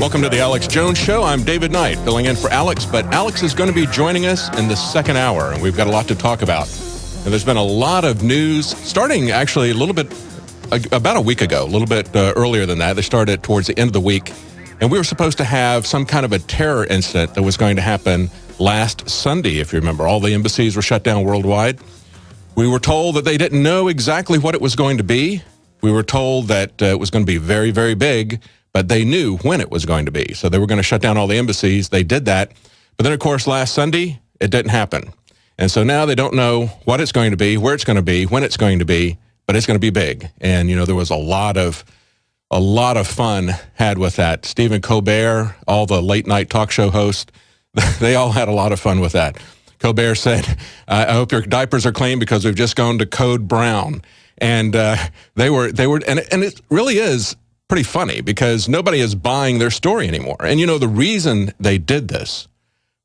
Welcome to the Alex Jones Show. I'm David Knight, filling in for Alex, but Alex is going to be joining us in the second hour, and we've got a lot to talk about. And there's been a lot of news, starting actually a little bit, about a week ago, a little bit earlier than that. They started towards the end of the week, and we were supposed to have some kind of a terror incident that was going to happen last Sunday, if you remember. All the embassies were shut down worldwide. We were told that they didn't know exactly what it was going to be. We were told that it was going to be very, very big, but they knew when it was going to be. So they were going to shut down all the embassies. They did that. But then, of course, last Sunday, it didn't happen. And so now they don't know what it's going to be, where it's going to be, when it's going to be, but it's going to be big. And, you know, there was a lot of fun had with that. Stephen Colbert, all the late-night talk show hosts, they all had a lot of fun with that. Colbert said, I hope your diapers are clean because we've just gone to Code Brown. And they were, and it really is pretty funny because nobody is buying their story anymore. And, you know, the reason they did this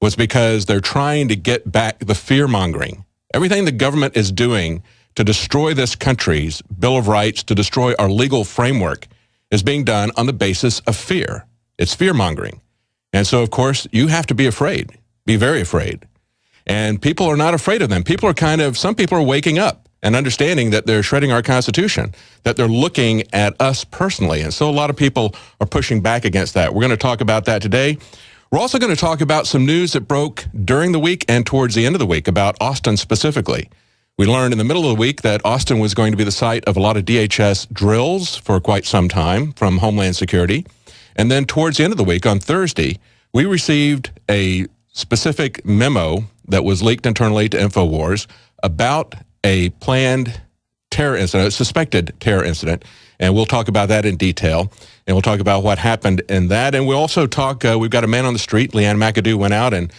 was because they're trying to get back the fear-mongering. Everything the government is doing to destroy this country's Bill of Rights, to destroy our legal framework, is being done on the basis of fear. It's fear-mongering. And so, of course, you have to be afraid, be very afraid. And people are not afraid of them. Some people are waking up and understanding that they're shredding our Constitution, that they're looking at us personally. And so a lot of people are pushing back against that. We're going to talk about that today. We're also going to talk about some news that broke during the week and towards the end of the week about Austin specifically. We learned in the middle of the week that Austin was going to be the site of a lot of DHS drills for quite some time from Homeland Security. And then towards the end of the week, on Thursday, we received a specific memo that was leaked internally to Infowars about a planned terror incident, a suspected terror incident, and we'll talk about that in detail, and we'll talk about what happened in that, and we'll also talk, we've got a man on the street, Lee Ann McAdoo, went out and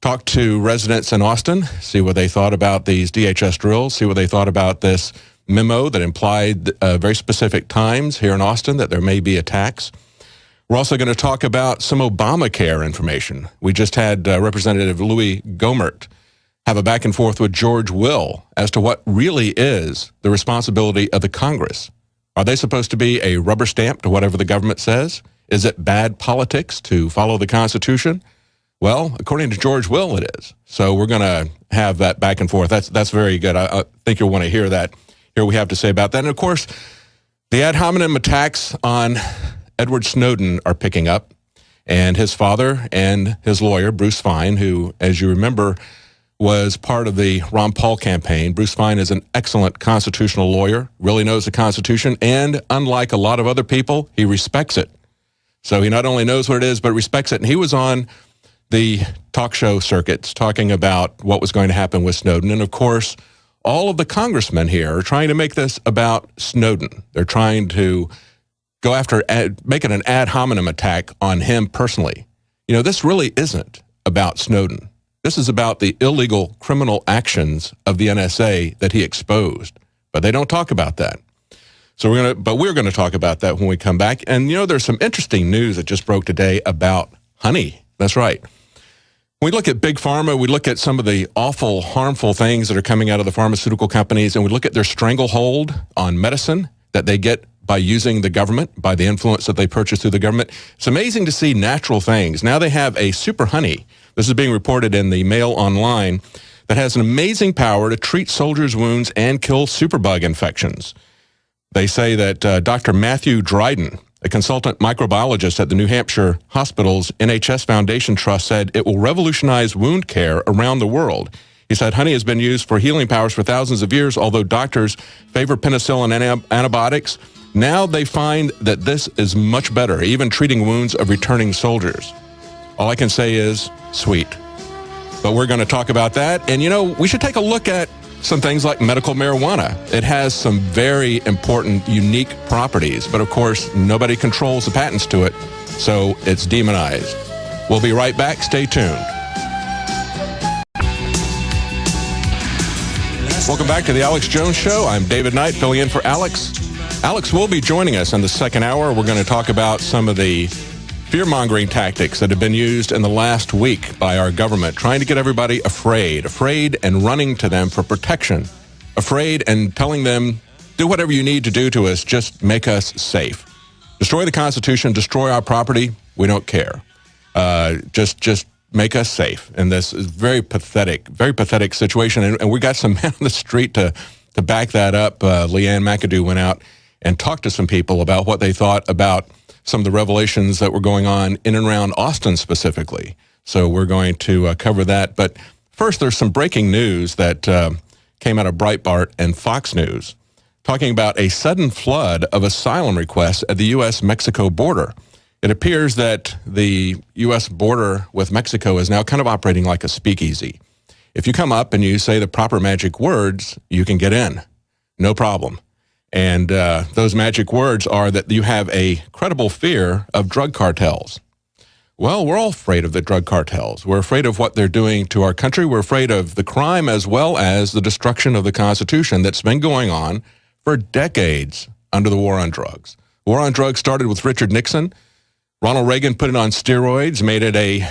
talked to residents in Austin, see what they thought about these DHS drills, see what they thought about this memo that implied very specific times here in Austin that there may be attacks. We're also going to talk about some Obamacare information. We just had Representative Louis Gohmert have a back and forth with George Will as to what really is the responsibility of the Congress. Are they supposed to be a rubber stamp to whatever the government says? Is it bad politics to follow the Constitution? Well, according to George Will, it is. So we're going to have that back and forth. That's very good. I think you'll want to hear that. Here we have to say about that. And, of course, the ad hominem attacks on Edward Snowden are picking up. And his father and his lawyer, Bruce Fein, who, as you remember, was part of the Ron Paul campaign. Bruce Fein is an excellent constitutional lawyer, really knows the Constitution, and unlike a lot of other people, he respects it. So he not only knows what it is, but respects it. And he was on the talk show circuits talking about what was going to happen with Snowden. And, of course, all of the congressmen here are trying to make this about Snowden. They're trying to go after, make it an ad hominem attack on him personally. You know, this really isn't about Snowden. This is about the illegal criminal actions of the NSA that he exposed, but they don't talk about that. So we're going to talk about that when we come back. And you know, there's some interesting news that just broke today about honey. That's right. When we look at big pharma, we look at some of the awful, harmful things that are coming out of the pharmaceutical companies, and we look at their stranglehold on medicine that they get by using the government, by the influence that they purchase through the government. It's amazing to see natural things. Now they have a super honey. This is being reported in the Mail Online that has an amazing power to treat soldiers' wounds and kill superbug infections. They say that Dr. Matthew Dryden, a consultant microbiologist at the New Hampshire Hospital's NHS Foundation Trust, said it will revolutionize wound care around the world. He said honey has been used for healing powers for thousands of years, although doctors favor penicillin and antibiotics. Now they find that this is much better, even treating wounds of returning soldiers. All I can say is sweet. But we're going to talk about that. And, you know, we should take a look at some things like medical marijuana. It has some very important, unique properties. But, of course, nobody controls the patents to it, so it's demonized. We'll be right back. Stay tuned. Welcome back to the Alex Jones Show. I'm David Knight, filling in for Alex. Alex will be joining us in the second hour. We're going to talk about some of the fear-mongering tactics that have been used in the last week by our government, trying to get everybody afraid and running to them for protection, afraid and telling them, do whatever you need to do to us, just make us safe. Destroy the Constitution, destroy our property, We don't care. Just make us safe. And this is very pathetic situation. And we got some men on the street to back that up. Lee Ann McAdoo went out and talked to some people about what they thought about some of the revelations that were going on in and around Austin specifically. So we're going to cover that. But first, there's some breaking news that came out of Breitbart and Fox News, talking about a sudden flood of asylum requests at the U.S.-Mexico border. It appears that the U.S. border with Mexico is now kind of operating like a speakeasy. If you come up and you say the proper magic words, you can get in. No problem. And those magic words are that you have a credible fear of drug cartels. Well, we're all afraid of the drug cartels. We're afraid of what they're doing to our country. We're afraid of the crime as well as the destruction of the Constitution that's been going on for decades under the war on drugs. The war on drugs started with Richard Nixon. Ronald Reagan put it on steroids, made it a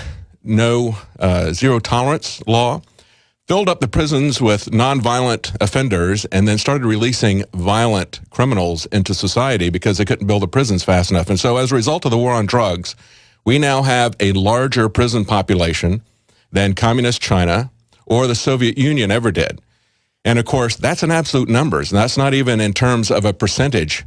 zero tolerance law, filled up the prisons with nonviolent offenders, and then started releasing violent criminals into society because they couldn't build the prisons fast enough. And so as a result of the war on drugs, we now have a larger prison population than communist China or the Soviet Union ever did. And of course, that's in absolute numbers, and that's not even in terms of a percentage.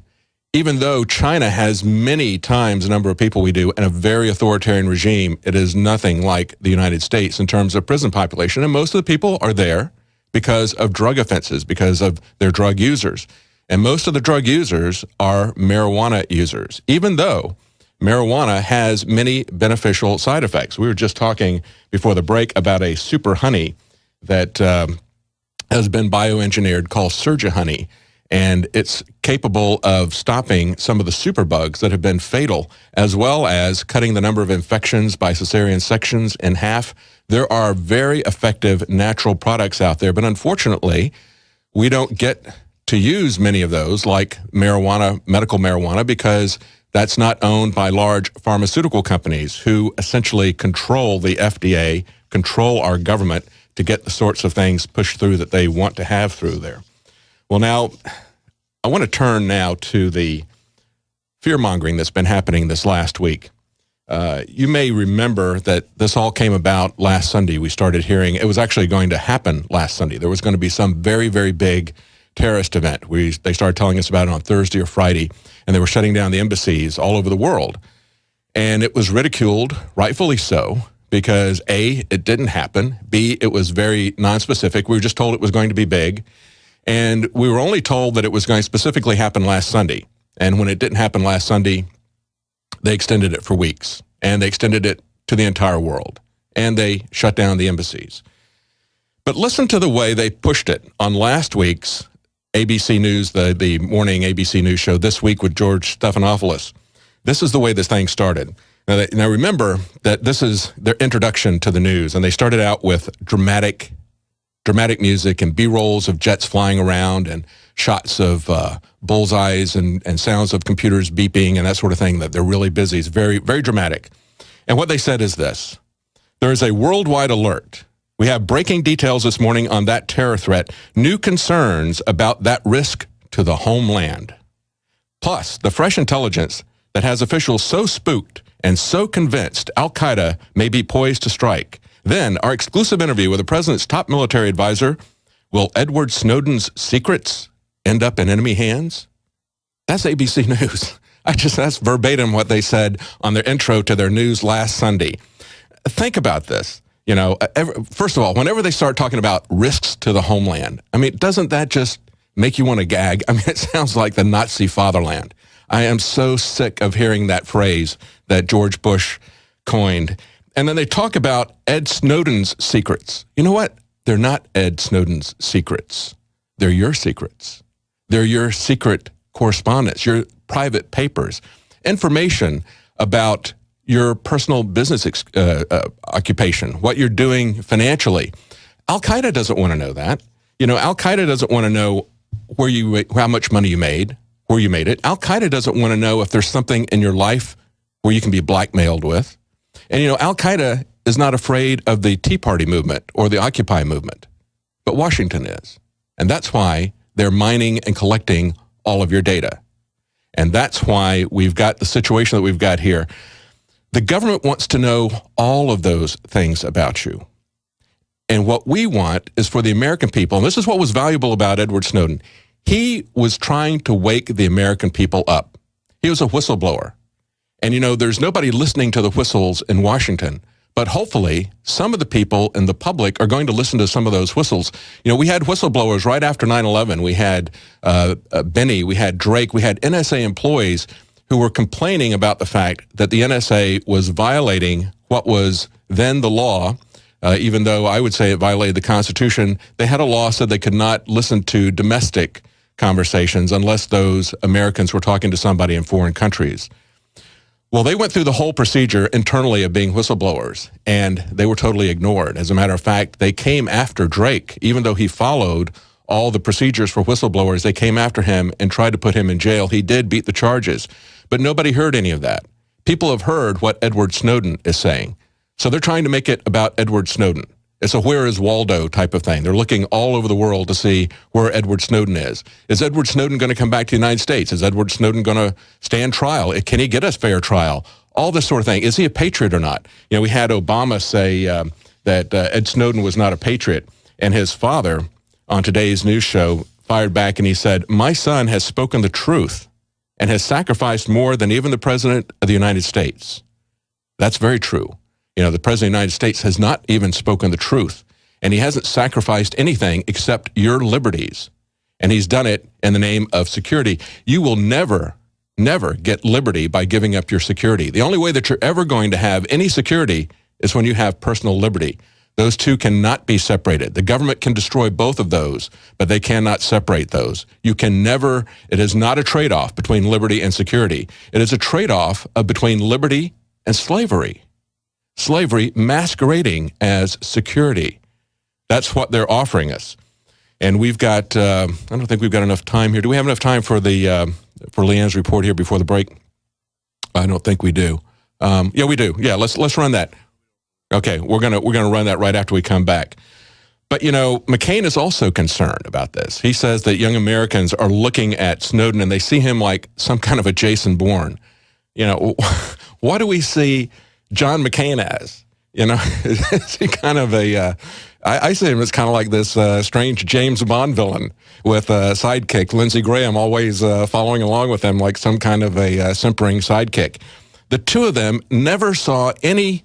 Even though China has many times the number of people we do and a very authoritarian regime, it is nothing like the United States in terms of prison population. And most of the people are there because of drug offenses, because of their drug users. And most of the drug users are marijuana users, even though marijuana has many beneficial side effects. We were just talking before the break about a super honey that has been bioengineered called Surja honey. And it's capable of stopping some of the superbugs that have been fatal, as well as cutting the number of infections by cesarean sections in half. There are very effective natural products out there, but unfortunately, we don't get to use many of those, like marijuana, medical marijuana, because that's not owned by large pharmaceutical companies who essentially control the FDA, control our government to get the sorts of things pushed through that they want to have through there. Well, now, I want to turn now to the fear-mongering that's been happening this last week. You may remember that this all came about last Sunday. We started hearing it was actually going to happen last Sunday. There was going to be some very, very big terrorist event. They started telling us about it on Thursday or Friday, and they were shutting down the embassies all over the world. And it was ridiculed, rightfully so, because A, it didn't happen. B, it was very nonspecific. We were just told it was going to be big. And we were only told that it was going to specifically happen last Sunday. And when it didn't happen last Sunday, they extended it for weeks. And they extended it to the entire world. And they shut down the embassies. But listen to the way they pushed it on last week's ABC News, the morning ABC News show, This Week with George Stephanopoulos. This is the way this thing started. Now remember that this is their introduction to the news. And they started out with dramatic music and B-rolls of jets flying around and shots of bullseyes and sounds of computers beeping and that sort of thing, that they're really busy. It's very, very dramatic. And what they said is this: there is a worldwide alert. We have breaking details this morning on that terror threat, new concerns about that risk to the homeland. Plus, the fresh intelligence that has officials so spooked and so convinced Al-Qaeda may be poised to strike. Then, our exclusive interview with the president's top military advisor. Will Edward Snowden's secrets end up in enemy hands? That's ABC News. That's verbatim what they said on their intro to their news last Sunday. Think about this. First of all, whenever they start talking about risks to the homeland, doesn't that just make you want to gag? It sounds like the Nazi fatherland. I am so sick of hearing that phrase that George Bush coined. And then they talk about Ed Snowden's secrets. You know what? They're not Ed Snowden's secrets. They're your secrets. They're your secret correspondence, your private papers, information about your personal business occupation, what you're doing financially. Al-Qaeda doesn't want to know that. Al-Qaeda doesn't want to know how much money you made, where you made it. Al-Qaeda doesn't want to know if there's something in your life where you can be blackmailed with. And, Al-Qaeda is not afraid of the Tea Party movement or the Occupy movement, but Washington is. And that's why they're mining and collecting all of your data. And that's why we've got the situation that we've got here. The government wants to know all of those things about you. And what we want is for the American people, and this is what was valuable about Edward Snowden. He was trying to wake the American people up. He was a whistleblower. And, you know, there's nobody listening to the whistles in Washington. But hopefully, some of the people in the public are going to listen to some of those whistles. You know, we had whistleblowers right after 9/11. We had Benny, we had Drake, we had NSA employees who were complaining about the fact that the NSA was violating what was then the law, even though I would say it violated the Constitution. They had a law said they could not listen to domestic conversations unless those Americans were talking to somebody in foreign countries. Well, they went through the whole procedure internally of being whistleblowers, and they were totally ignored. As a matter of fact, they came after Drake. Even though he followed all the procedures for whistleblowers, they came after him and tried to put him in jail. He did beat the charges, but nobody heard any of that. People have heard what Edward Snowden is saying. So they're trying to make it about Edward Snowden. It's a where is Waldo type of thing. They're looking all over the world to see where Edward Snowden is. Is Edward Snowden going to come back to the United States? Is Edward Snowden going to stand trial? Can he get us fair trial? All this sort of thing. Is he a patriot or not? You know, we had Obama say that Ed Snowden was not a patriot, and his father on today's news show fired back and he said, "My son has spoken the truth and has sacrificed more than even the President of the United States." That's very true. You know, the President of the United States has not even spoken the truth, and he hasn't sacrificed anything except your liberties, and he's done it in the name of security. You will never get liberty by giving up your security. The only way that you're ever going to have any security is when you have personal liberty. Those two cannot be separated. The government can destroy both of those, but they cannot separate those. You can never, it is not a trade-off between liberty and security. It is a trade-off between liberty and slavery. Slavery masquerading as security. That's what they're offering us. And we've got, I don't think we've got enough time here. Do we have enough time for the for Lee Ann's report here before the break? I don't think we do. Yeah, we do. Yeah, let's run that. Okay, we're gonna run that right after we come back. But, you know, McCain is also concerned about this. He says that young Americans are looking at Snowden and they see him like some kind of a Jason Bourne. You know, what do we see John McCain as? You know, is he kind of a, I see him as kind of like this strange James Bond villain with a sidekick, Lindsey Graham, always following along with him like some kind of a simpering sidekick. The two of them never saw any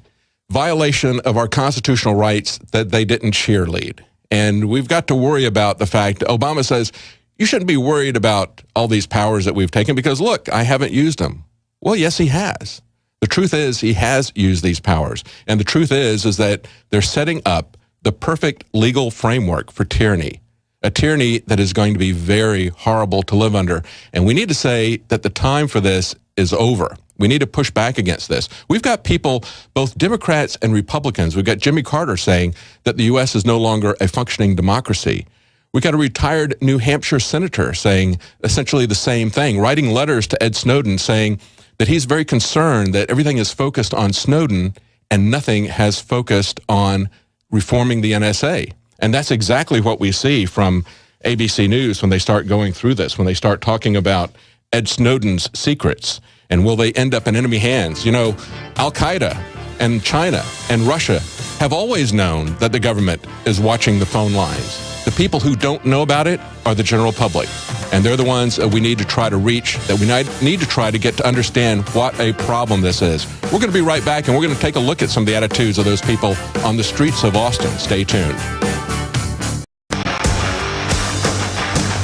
violation of our constitutional rights that they didn't cheerlead. And we've got to worry about the fact that Obama says, you shouldn't be worried about all these powers that we've taken because, look, I haven't used them. Well, yes, he has. The truth is he has used these powers. And the truth is that they're setting up the perfect legal framework for tyranny, a tyranny that is going to be very horrible to live under. And we need to say that the time for this is over. We need to push back against this. We've got people, both Democrats and Republicans. We've got Jimmy Carter saying that the U.S. is no longer a functioning democracy. We've got a retired New Hampshire senator saying essentially the same thing, writing letters to Ed Snowden saying that he's very concerned that everything is focused on Snowden and nothing has focused on reforming the NSA. And that's exactly what we see from ABC News when they start going through this, when they start talking about Ed Snowden's secrets. And will they end up in enemy hands? You know, Al-Qaeda and China and Russia have always known that the government is watching the phone lines. The people who don't know about it are the general public. And they're the ones that we need to try to reach, that we need to try to get to understand what a problem this is. We're going to be right back, and we're going to take a look at some of the attitudes of those people on the streets of Austin. Stay tuned.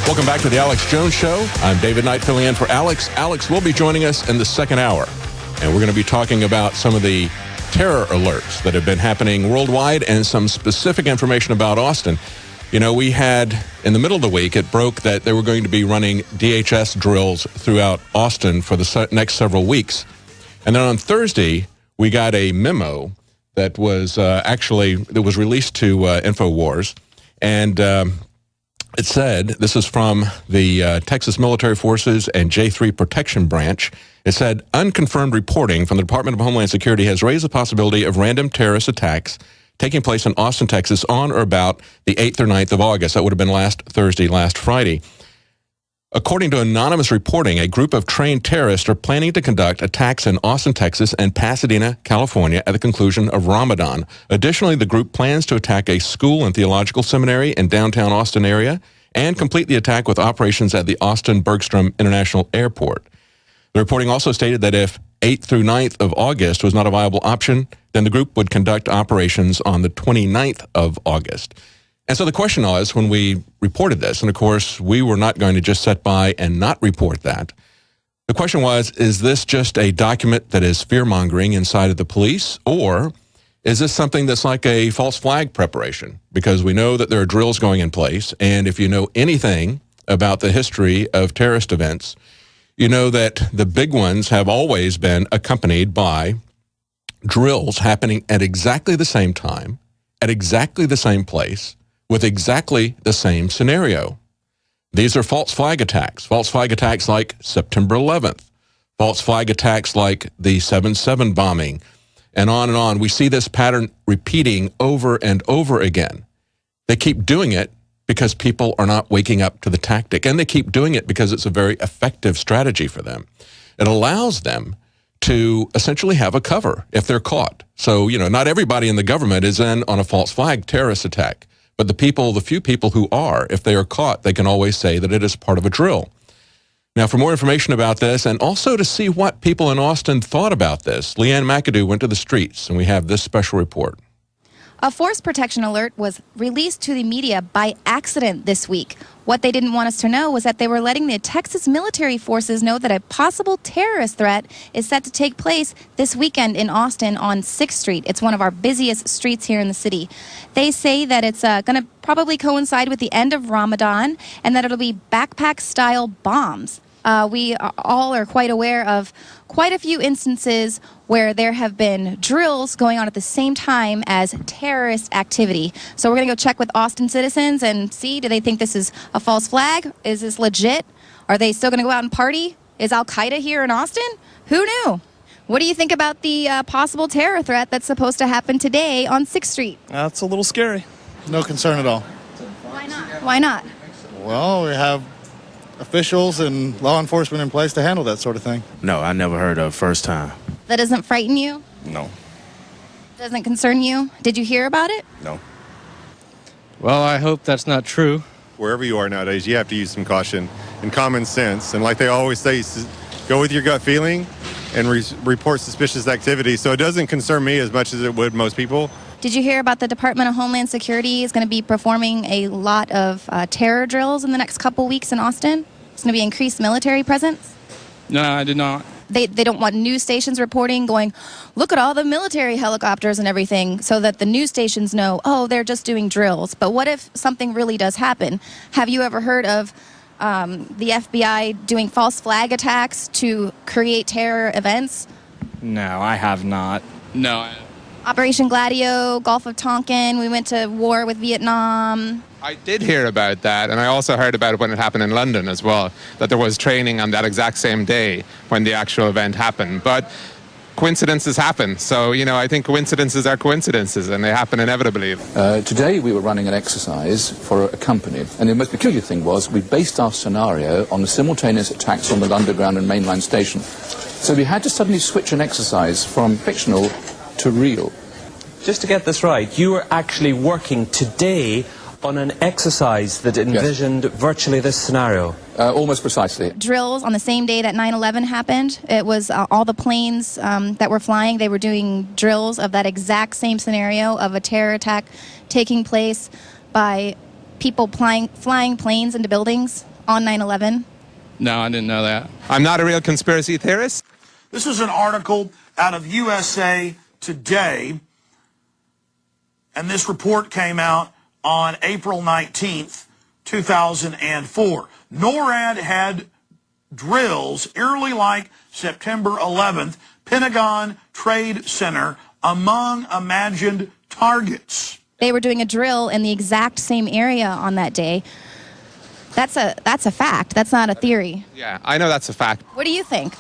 Welcome back to the Alex Jones Show. I'm David Knight filling in for Alex. Alex will be joining us in the second hour, and we're going to be talking about some of the terror alerts that have been happening worldwide and some specific information about Austin. You know, we had, in the middle of the week, it broke that they were going to be running DHS drills throughout Austin for the next several weeks. And then on Thursday, we got a memo that was that was released to Infowars. And it said, this is from the Texas Military Forces and J3 Protection Branch. It said, unconfirmed reporting from the Department of Homeland Security has raised the possibility of random terrorist attacks taking place in Austin, Texas on or about the 8th or 9th of August. That would have been last Thursday, last Friday. According to anonymous reporting, a group of trained terrorists are planning to conduct attacks in Austin, Texas, and Pasadena, California, at the conclusion of Ramadan. Additionally, the group plans to attack a school and theological seminary in downtown Austin area and complete the attack with operations at the Austin-Bergstrom International Airport. The reporting also stated that if 8th through 9th of August was not a viable option, then the group would conduct operations on the 29th of August. And so the question was, when we reported this, and of course, we were not going to just sit by and not report that. The question was, is this just a document that is fear-mongering inside of the police, or is this something that's like a false flag preparation? Because we know that there are drills going in place, and if you know anything about the history of terrorist events, you know that the big ones have always been accompanied by drills happening at exactly the same time, at exactly the same place, with exactly the same scenario. These are false flag attacks like September 11th, false flag attacks like the 7/7 bombing, and on and on. We see this pattern repeating over and over again. They keep doing it because people are not waking up to the tactic, and they keep doing it because it's a very effective strategy for them. It allows them to essentially have a cover if they're caught. So, not everybody in the government is in on a false flag terrorist attack. But the few people who are, if they are caught, they can always say that it is part of a drill. Now, for more information about this, and also to see what people in Austin thought about this, Lee Ann McAdoo went to the streets, and we have this special report. A force protection alert was released to the media by accident this week. What they didn't want us to know was that they were letting the Texas military forces know that a possible terrorist threat is set to take place this weekend in Austin on 6th Street. It's one of our busiest streets here in the city. They say that it's going to probably coincide with the end of Ramadan and that it'll be backpack-style bombs. We all are quite aware of quite a few instances where there have been drills going on at the same time as terrorist activity. So we're going to go check with Austin citizens and see, do they think this is a false flag? Is this legit? Are they still going to go out and party? Is Al-Qaeda here in Austin? Who knew? What do you think about the possible terror threat that's supposed to happen today on 6th Street? That's a little scary. No concern at all. Why not? Why not? Well, we have officials and law enforcement in place to handle that sort of thing. No, I never heard of first time. That doesn't frighten you? No. Doesn't concern you? Did you hear about it? No. Well, I hope that's not true. Wherever you are nowadays, you have to use some caution and common sense. And like they always say, go with your gut feeling and report suspicious activity. So it doesn't concern me as much as it would most people. Did you hear about the Department of Homeland Security is going to be performing a lot of terror drills in the next couple weeks in Austin? It's going to be increased military presence? No, I did not. They don't want news stations reporting, going, look at all the military helicopters and everything, so that the news stations know, oh, they're just doing drills. But what if something really does happen? Have you ever heard of the FBI doing false flag attacks to create terror events? No, I have not. No. Operation Gladio, Gulf of Tonkin, we went to war with Vietnam. I did hear about that, and I also heard about it when it happened in London as well, that there was training on that exact same day when the actual event happened. But coincidences happen. So, I think coincidences are coincidences, and they happen inevitably. Today we were running an exercise for a company, and the most peculiar thing was we based our scenario on the simultaneous attacks on the Underground and mainline station. So we had to suddenly switch an exercise from fictional to real. Just to get this right, you were actually working today on an exercise that envisioned virtually this scenario. Almost precisely. Drills on the same day that 9/11 happened. It was all the planes that were flying. They were doing drills of that exact same scenario of a terror attack taking place by people flying planes into buildings on 9/11. No, I didn't know that. I'm not a real conspiracy theorist. This is an article out of USA Today, and this report came out on April 19th, 2004. NORAD had drills eerily like September 11th, Pentagon Trade Center, among imagined targets. They were doing a drill in the exact same area on that day. That's a fact. That's not a theory. Yeah, I know that's a fact. What do you think?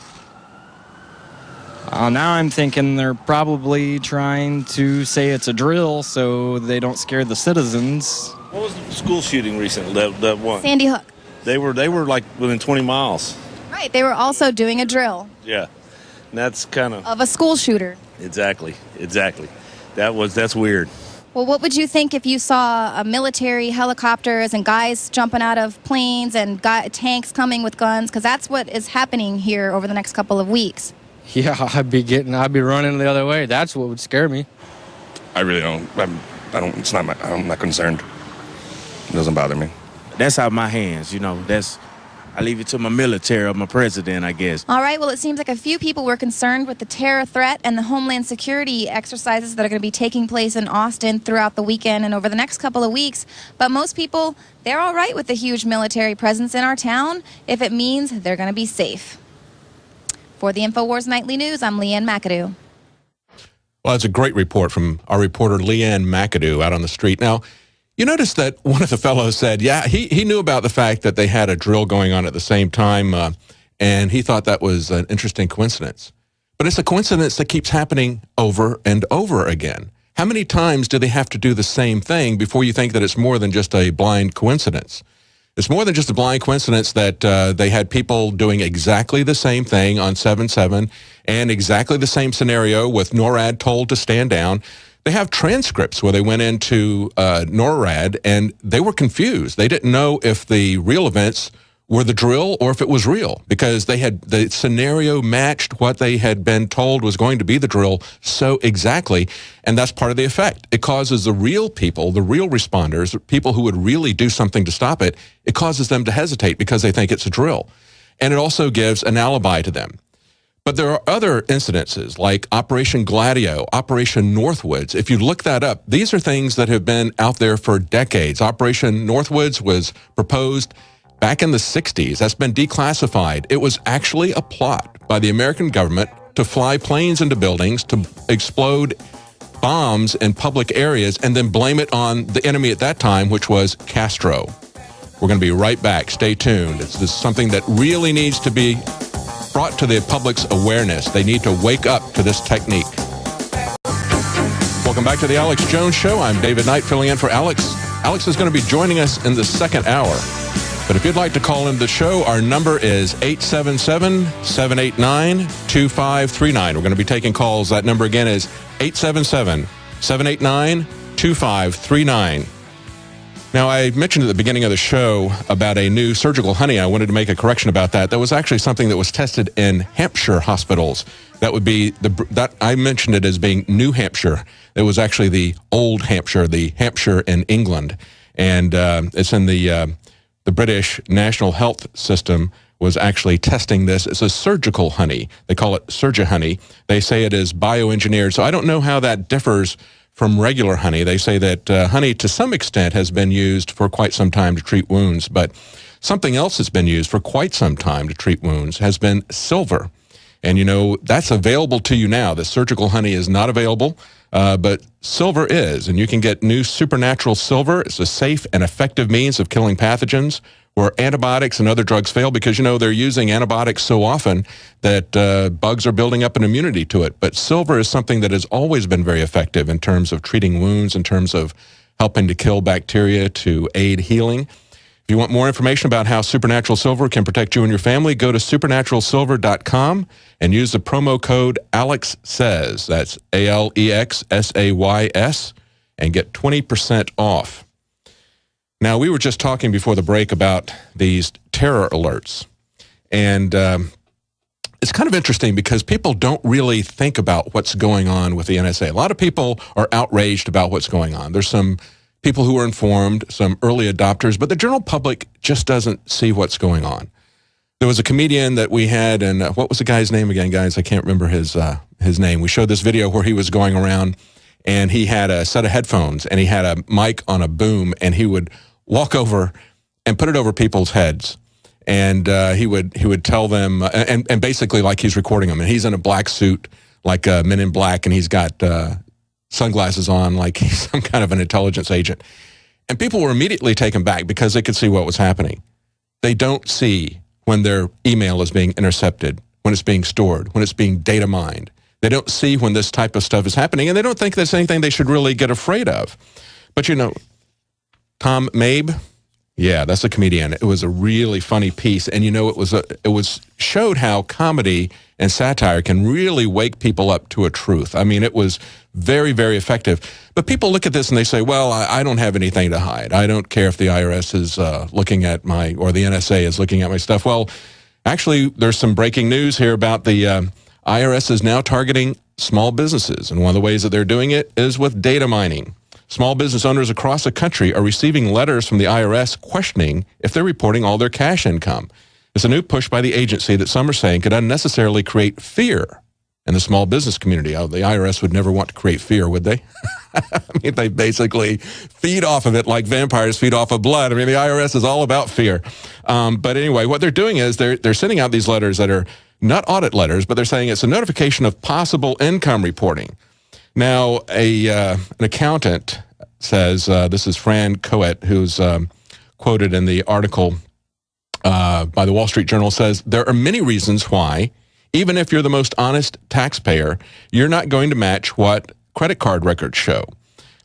Now I'm thinking they're probably trying to say it's a drill so they don't scare the citizens. What was the school shooting recently, that one? Sandy Hook. They were like within 20 miles. Right. They were also doing a drill Yeah. And that's kind of a school shooter. Exactly. That's weird. Well, what would you think if you saw military helicopters and guys jumping out of planes and tanks coming with guns? Because that's what is happening here over the next couple of weeks. Yeah, I'd be running the other way. That's what would scare me. I really don't. I'm not concerned. It doesn't bother me. That's out of my hands, I leave it to my military or my president, I guess. All right. Well, it seems like a few people were concerned with the terror threat and the Homeland Security exercises that are going to be taking place in Austin throughout the weekend and over the next couple of weeks. But most people, they're all right with the huge military presence in our town if it means they're going to be safe. For the Infowars Nightly News, I'm Lee Ann McAdoo. Well, that's a great report from our reporter Lee Ann McAdoo out on the street. Now, you notice that one of the fellows said, yeah, he knew about the fact that they had a drill going on at the same time, and he thought that was an interesting coincidence. But it's a coincidence that keeps happening over and over again. How many times do they have to do the same thing before you think that it's more than just a blind coincidence? It's more than just a blind coincidence that they had people doing exactly the same thing on 7/7 and exactly the same scenario with NORAD told to stand down. They have transcripts where they went into NORAD and they were confused. They didn't know if the real events were the drill or if it was real because the scenario matched what they had been told was going to be the drill so exactly, and that's part of the effect. It causes the real people, the real responders, people who would really do something to stop it, it causes them to hesitate because they think it's a drill. And it also gives an alibi to them. But there are other incidences like Operation Gladio, Operation Northwoods. If you look that up, these are things that have been out there for decades. Operation Northwoods was proposed back in the 60s. That's been declassified. It was actually a plot by the American government to fly planes into buildings, to explode bombs in public areas, and then blame it on the enemy at that time, which was Castro. We're going to be right back. Stay tuned. This is something that really needs to be brought to the public's awareness. They need to wake up to this technique. Welcome back to the Alex Jones Show. I'm David Knight filling in for Alex. Alex is going to be joining us in the second hour. But if you'd like to call in the show, our number is 877-789-2539. We're going to be taking calls. That number again is 877-789-2539. Now, I mentioned at the beginning of the show about a new surgical honey. I wanted to make a correction about that. That was actually something that was tested in Hampshire hospitals. That would be that I mentioned it as being New Hampshire. It was actually the old Hampshire, the Hampshire in England, and it's in the British National Health System was actually testing this. It's a surgical honey. They call it Surgi honey. They say it is bioengineered. So I don't know how that differs from regular honey. They say that honey, to some extent, has been used for quite some time to treat wounds, but something else that's been used for quite some time to treat wounds has been silver. And, that's available to you now. The surgical honey is not available, but silver is, and you can get new supernatural silver. It's a safe and effective means of killing pathogens where antibiotics and other drugs fail because, they're using antibiotics so often that bugs are building up an immunity to it. But silver is something that has always been very effective in terms of treating wounds, in terms of helping to kill bacteria, to aid healing. If you want more information about how supernatural silver can protect you and your family, go to supernaturalsilver.com and use the promo code ALEXSAYS. That's ALEXSAYS, and get 20% off. Now, we were just talking before the break about these terror alerts, and it's kind of interesting because people don't really think about what's going on with the NSA. A lot of people are outraged about what's going on. There's some people who are informed, some early adopters, but the general public just doesn't see what's going on. There was a comedian that we had, and what was the guy's name again, guys? I can't remember his name. We showed this video where he was going around, and he had a set of headphones, and he had a mic on a boom, and he would walk over and put it over people's heads. And he would tell them, and basically like he's recording them. And he's in a black suit, like Men in Black, and he's got sunglasses on, like he's some kind of an intelligence agent. And people were immediately taken back because they could see what was happening. They don't see when their email is being intercepted, when it's being stored, when it's being data mined. They don't see when this type of stuff is happening, and they don't think that's anything they should really get afraid of. But Tom Mabe, Yeah, that's a comedian. It was a really funny piece, and it showed how comedy and satire can really wake people up to a truth. I mean, it was very, very effective. But people look at this and they say, "Well, I don't have anything to hide. I don't care if the IRS is looking at or the NSA is looking at my stuff." Well, actually, there's some breaking news here about the IRS is now targeting small businesses, and one of the ways that they're doing it is with data mining. Small business owners across the country are receiving letters from the IRS questioning if they're reporting all their cash income. It's a new push by the agency that some are saying could unnecessarily create fear in the small business community. Oh, the IRS would never want to create fear, would they? I mean, they basically feed off of it like vampires feed off of blood. I mean, the IRS is all about fear. But anyway, what they're doing is they're sending out these letters that are not audit letters, but they're saying it's a notification of possible income reporting. Now, an accountant says, this is Fran Coet, who's quoted in the article by the Wall Street Journal, says, there are many reasons why, even if you're the most honest taxpayer, you're not going to match what credit card records show.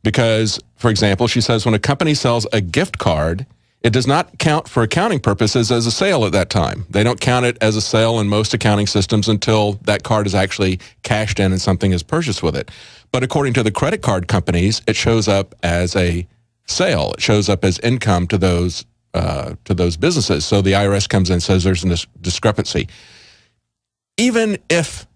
Because, for example, she says when a company sells a gift card, it does not count for accounting purposes as a sale at that time. They don't count it as a sale in most accounting systems until that card is actually cashed in and something is purchased with it. But according to the credit card companies, it shows up as a sale. It shows up as income to those businesses. So the IRS comes in and says there's a discrepancy. Even if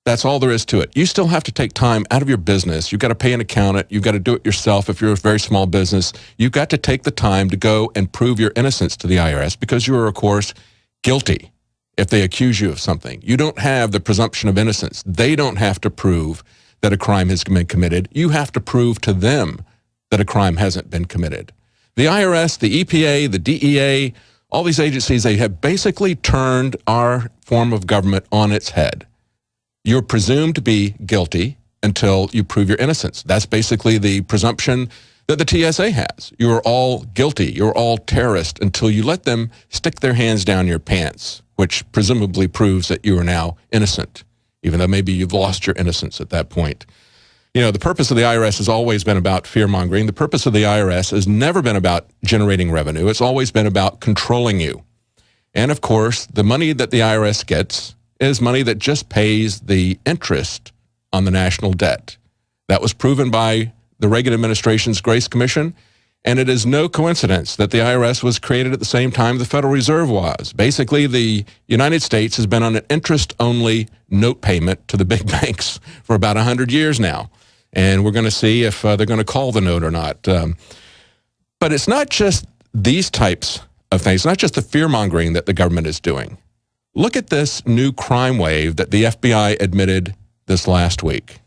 that's all there is to it, you still have to take time out of your business. You've got to pay an accountant. You've got to do it yourself if you're a very small business. You've got to take the time to go and prove your innocence to the IRS because you are, of course, guilty if they accuse you of something. You don't have the presumption of innocence. They don't have to prove that a crime has been committed. You have to prove to them that a crime hasn't been committed. The IRS, the EPA, the DEA, all these agencies, they have basically turned our form of government on its head. You're presumed to be guilty until you prove your innocence. That's basically the presumption that the TSA has. You're all guilty. You're all terrorists until you let them stick their hands down your pants, which presumably proves that you are now innocent, even though maybe you've lost your innocence at that point. You know, the purpose of the IRS has always been about fear-mongering. The purpose of the IRS has never been about generating revenue. It's always been about controlling you. And, of course, the money that the IRS gets is money that just pays the interest on the national debt. That was proven by the Reagan administration's Grace Commission, and it is no coincidence that the IRS was created at the same time the Federal Reserve was. Basically, the United States has been on an interest-only note payment to the big banks for about 100 years now, and we're going to see if they're going to call the note or not. But it's not just these types of things, not just the fear-mongering that the government is doing. Look at this new crime wave that the FBI admitted this last week.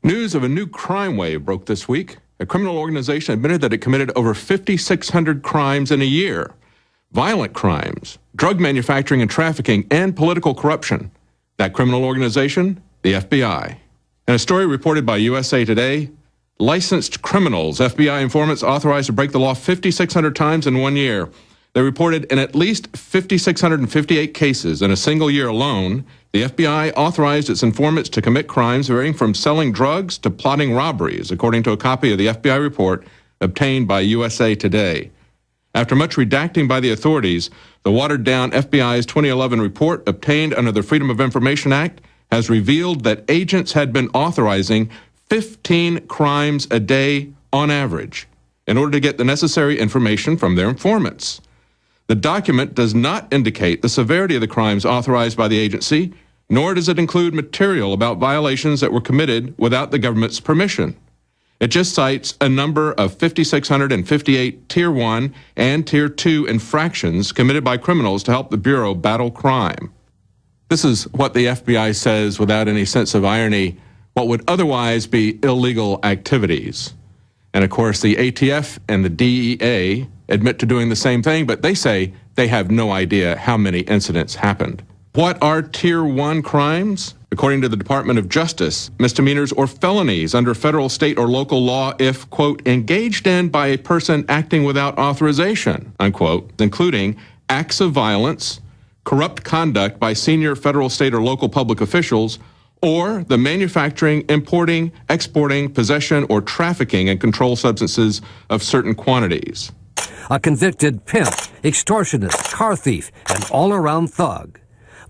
News of a new crime wave broke this week. A criminal organization admitted that it committed over 5,600 crimes in a year. Violent crimes, drug manufacturing and trafficking, and political corruption. That criminal organization, the FBI. In a story reported by USA Today, licensed criminals, FBI informants authorized to break the law 5,600 times in 1 year. They reported in at least 5,658 cases in a single year alone, the FBI authorized its informants to commit crimes varying from selling drugs to plotting robberies, according to a copy of the FBI report obtained by USA Today. After much redacting by the authorities, the watered-down FBI's 2011 report, obtained under the Freedom of Information Act, has revealed that agents had been authorizing 15 crimes a day on average in order to get the necessary information from their informants. The document does not indicate the severity of the crimes authorized by the agency, nor does it include material about violations that were committed without the government's permission. It just cites a number of 5,658 Tier 1 and Tier 2 infractions committed by criminals to help the Bureau battle crime. This is what the FBI says without any sense of irony, what would otherwise be illegal activities. And of course, the ATF and the DEA admit to doing the same thing, but they say they have no idea how many incidents happened. What are Tier 1 crimes? According to the Department of Justice, misdemeanors or felonies under federal, state, or local law if, quote, engaged in by a person acting without authorization, unquote, including acts of violence, corrupt conduct by senior federal, state, or local public officials, or the manufacturing, importing, exporting, possession, or trafficking and controlled substances of certain quantities. a convicted pimp, extortionist, car thief, and all-around thug.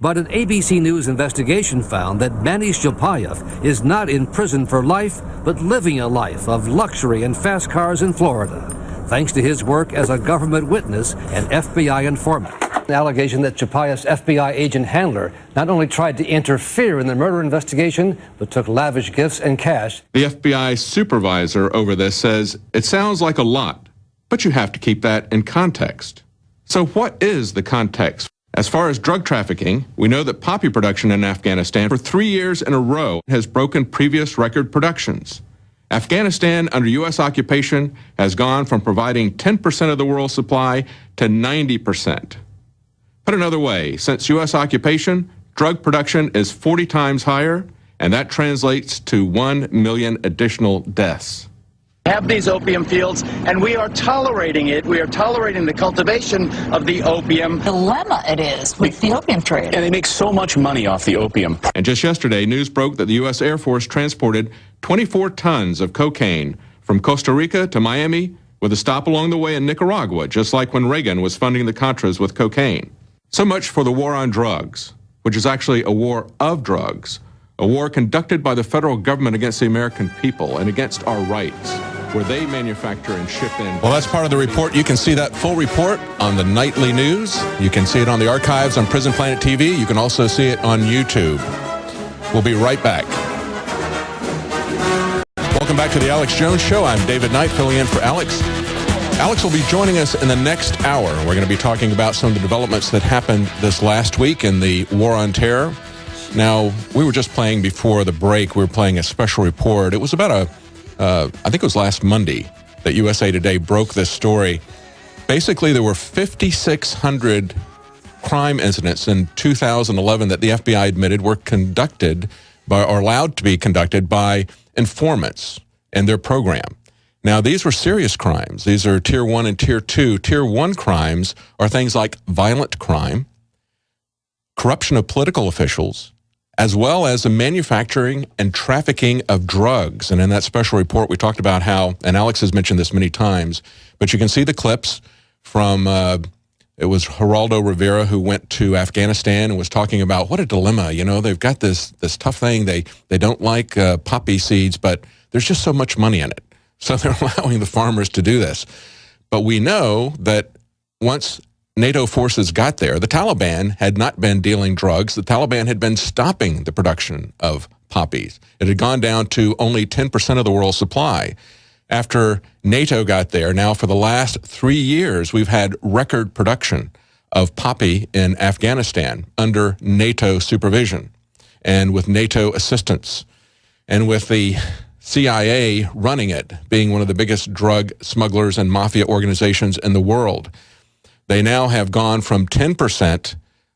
But an ABC News investigation found that Manny Shilpayev is not in prison for life, but living a life of luxury and fast cars in Florida, thanks to his work as a government witness and FBI informant. The allegation that Shilpayev's FBI agent handler not only tried to interfere in the murder investigation, but took lavish gifts and cash. The FBI supervisor over this says, it sounds like a lot, but you have to keep that in context. So what is the context? As far as drug trafficking, we know that poppy production in Afghanistan for 3 years in a row has broken previous record productions. Afghanistan, under U.S. occupation, has gone from providing 10% of the world's supply to 90%. Put another way, since U.S. occupation, drug production is 40 times higher, and that translates to 1 million additional deaths. Have these opium fields, and we are tolerating it. We are tolerating the cultivation of the opium. Dilemma it is with the opium trade. And they make so much money off the opium. And just yesterday, news broke that the U.S. Air Force transported 24 tons of cocaine from Costa Rica to Miami with a stop along the way in Nicaragua, just like when Reagan was funding the Contras with cocaine. So much for the war on drugs, which is actually a war of drugs, a war conducted by the federal government against the American people and against our rights, where they manufacture and ship in. Well, that's part of the report. You can see that full report on the Nightly News. You can see it on the archives on Prisonplanet TV. You can also see it on YouTube. We'll be right back. Welcome back to the Alex Jones Show. I'm David Knight, filling in for Alex. Alex will be joining us in the next hour. We're going to be talking about some of the developments that happened this last week in the war on terror. Now, we were just playing before the break. We were playing a special report. It was about I think it was last Monday that USA Today broke this story. Basically, there were 5,600 crime incidents in 2011 that the FBI admitted were conducted by, or allowed to be conducted by, informants and their program. Now, these were serious crimes. These are Tier 1 and Tier 2. Tier 1 crimes are things like violent crime, corruption of political officials, as well as the manufacturing and trafficking of drugs. And in that special report, we talked about how, and Alex has mentioned this many times, but you can see the clips from, it was Geraldo Rivera who went to Afghanistan and was talking about what a dilemma. You know, they've got this tough thing. They don't like poppy seeds, but there's just so much money in it. So they're allowing the farmers to do this. But we know that once NATO forces got there, the Taliban had not been dealing drugs. The Taliban had been stopping the production of poppies. It had gone down to only 10% of the world's supply. After NATO got there, now for the last 3 years, we've had record production of poppy in Afghanistan under NATO supervision and with NATO assistance and with the CIA running it, being one of the biggest drug smugglers and mafia organizations in the world. They now have gone from 10%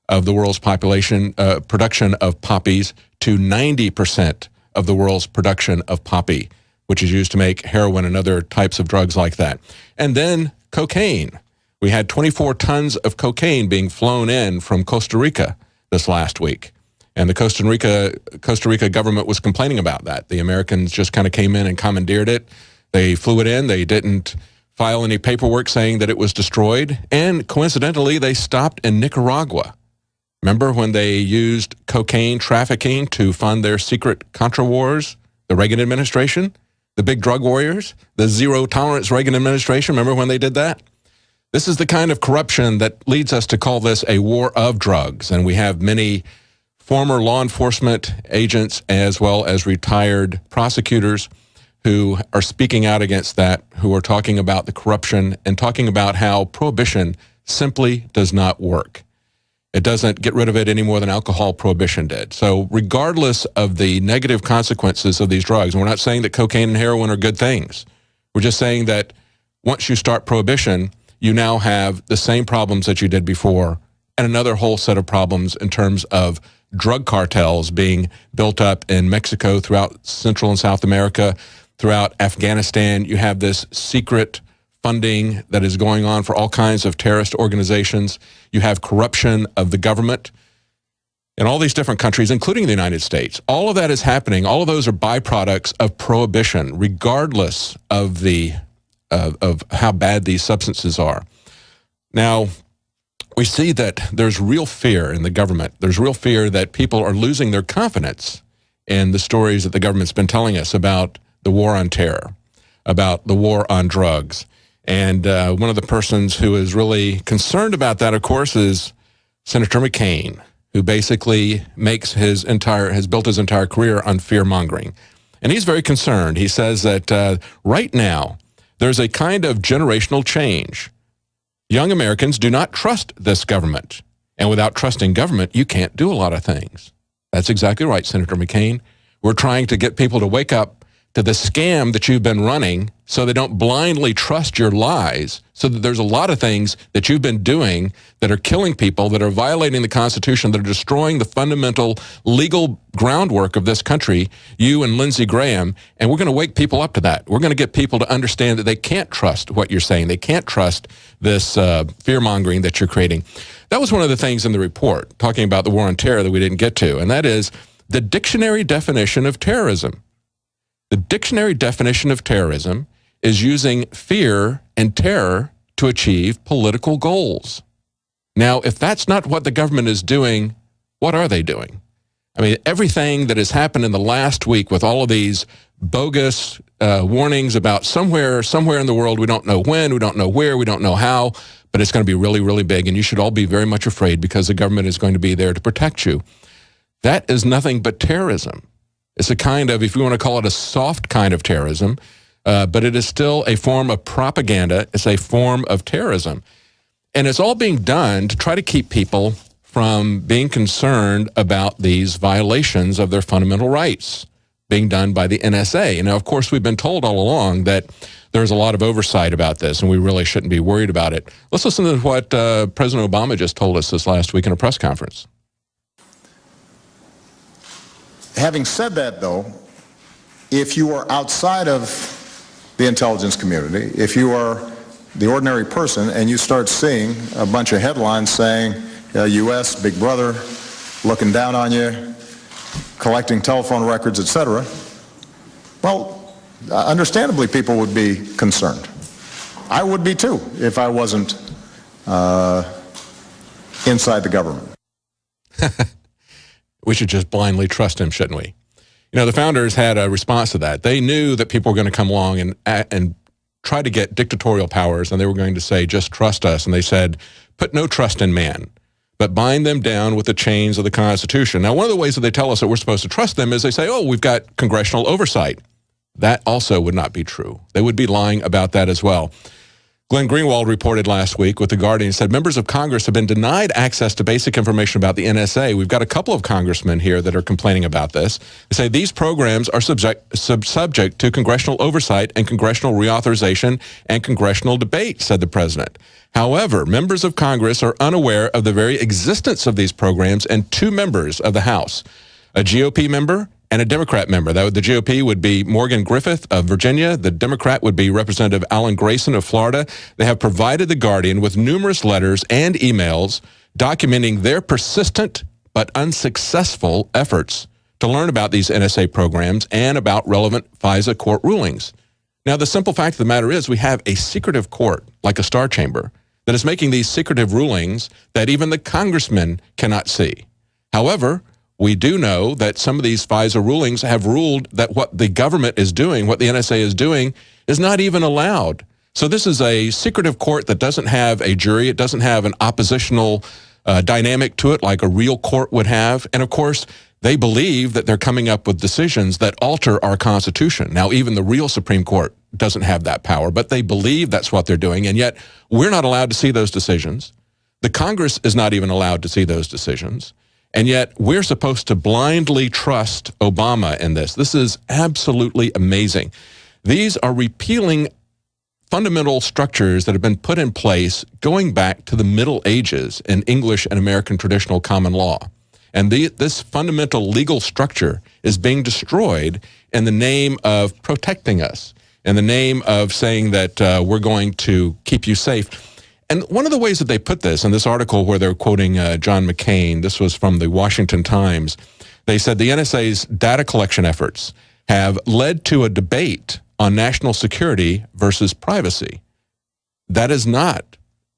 of the world's population production of poppies to 90% of the world's production of poppy, which is used to make heroin and other types of drugs like that. And then cocaine. We had 24 tons of cocaine being flown in from Costa Rica this last week. And the Costa Rica government was complaining about that. The Americans just kind of came in and commandeered it. They flew it in. They didn't file any paperwork saying that it was destroyed. And coincidentally, they stopped in Nicaragua. Remember when they used cocaine trafficking to fund their secret Contra wars? The Reagan administration? The big drug warriors? The zero-tolerance Reagan administration? Remember when they did that? This is the kind of corruption that leads us to call this a war of drugs. And we have many former law enforcement agents as well as retired prosecutors who are speaking out against that, who are talking about the corruption and talking about how prohibition simply does not work. It doesn't get rid of it any more than alcohol prohibition did. So regardless of the negative consequences of these drugs, and we're not saying that cocaine and heroin are good things. We're just saying that once you start prohibition, you now have the same problems that you did before and another whole set of problems in terms of drug cartels being built up in Mexico, throughout Central and South America, throughout Afghanistan. You have this secret funding that is going on for all kinds of terrorist organizations. You have corruption of the government in all these different countries, including the United States. All of that is happening. All of those are byproducts of prohibition, regardless of the of how bad these substances are. Now, we see that there's real fear in the government. There's real fear that people are losing their confidence in the stories that the government's been telling us about the war on terror, about the war on drugs. And one of the persons who is really concerned about that, of course, is Senator McCain, who basically has built his entire career on fear-mongering. And he's very concerned. He says that right now, there's a kind of generational change. Young Americans do not trust this government. And without trusting government, you can't do a lot of things. That's exactly right, Senator McCain. We're trying to get people to wake up to the scam that you've been running so they don't blindly trust your lies, so that there's a lot of things that you've been doing that are killing people, that are violating the Constitution, that are destroying the fundamental legal groundwork of this country, you and Lindsey Graham, and we're going to wake people up to that. We're going to get people to understand that they can't trust what you're saying. They can't trust this fear-mongering that you're creating. That was one of the things in the report, talking about the war on terror that we didn't get to, and that is the dictionary definition of terrorism. The dictionary definition of terrorism is using fear and terror to achieve political goals. Now, if that's not what the government is doing, what are they doing? I mean, everything that has happened in the last week with all of these bogus warnings about somewhere in the world, we don't know when, we don't know where, we don't know how, but it's going to be really, really big, and you should all be very much afraid because the government is going to be there to protect you. That is nothing but terrorism. It's a kind of, if you want to call it a soft kind of terrorism, but it is still a form of propaganda. It's a form of terrorism. And it's all being done to try to keep people from being concerned about these violations of their fundamental rights being done by the NSA. And now, of course, we've been told all along that there's a lot of oversight about this, and we really shouldn't be worried about it. Let's listen to what President Obama just told us this last week in a press conference. Having said that, though, if you are outside of the intelligence community, if you are the ordinary person and you start seeing a bunch of headlines saying, U.S., Big Brother, looking down on you, collecting telephone records, etc., well, understandably, people would be concerned. I would be, too, if I wasn't inside the government. We should just blindly trust him, shouldn't we? You know, the founders had a response to that. They knew that people were going to come along and try to get dictatorial powers, and they were going to say, just trust us. And they said, put no trust in man, but bind them down with the chains of the Constitution. Now, one of the ways that they tell us that we're supposed to trust them is they say, oh, we've got congressional oversight. That also would not be true. They would be lying about that as well. Glenn Greenwald reported last week with The Guardian, said members of Congress have been denied access to basic information about the NSA. We've got a couple of congressmen here that are complaining about this. They say these programs are subject to congressional oversight and congressional reauthorization and congressional debate, said the president. However, members of Congress are unaware of the very existence of these programs, and two members of the House, a GOP member and a Democrat member. The GOP would be Morgan Griffith of Virginia. The Democrat would be Representative Alan Grayson of Florida. They have provided The Guardian with numerous letters and emails documenting their persistent but unsuccessful efforts to learn about these NSA programs and about relevant FISA court rulings. Now, the simple fact of the matter is we have a secretive court, like a star chamber, that is making these secretive rulings that even the congressmen cannot see. However, we do know that some of these FISA rulings have ruled that what the government is doing, what the NSA is doing, is not even allowed. So this is a secretive court that doesn't have a jury. It doesn't have an oppositional dynamic to it like a real court would have. And of course, they believe that they're coming up with decisions that alter our Constitution. Now, even the real Supreme Court doesn't have that power, but they believe that's what they're doing. And yet, we're not allowed to see those decisions. The Congress is not even allowed to see those decisions. And yet, we're supposed to blindly trust Obama in this. This is absolutely amazing. These are repealing fundamental structures that have been put in place going back to the Middle Ages in English and American traditional common law. And this fundamental legal structure is being destroyed in the name of protecting us, in the name of saying that we're going to keep you safe. And one of the ways that they put this in this article where they're quoting John McCain, this was from the Washington Times, they said the NSA's data collection efforts have led to a debate on national security versus privacy. That is not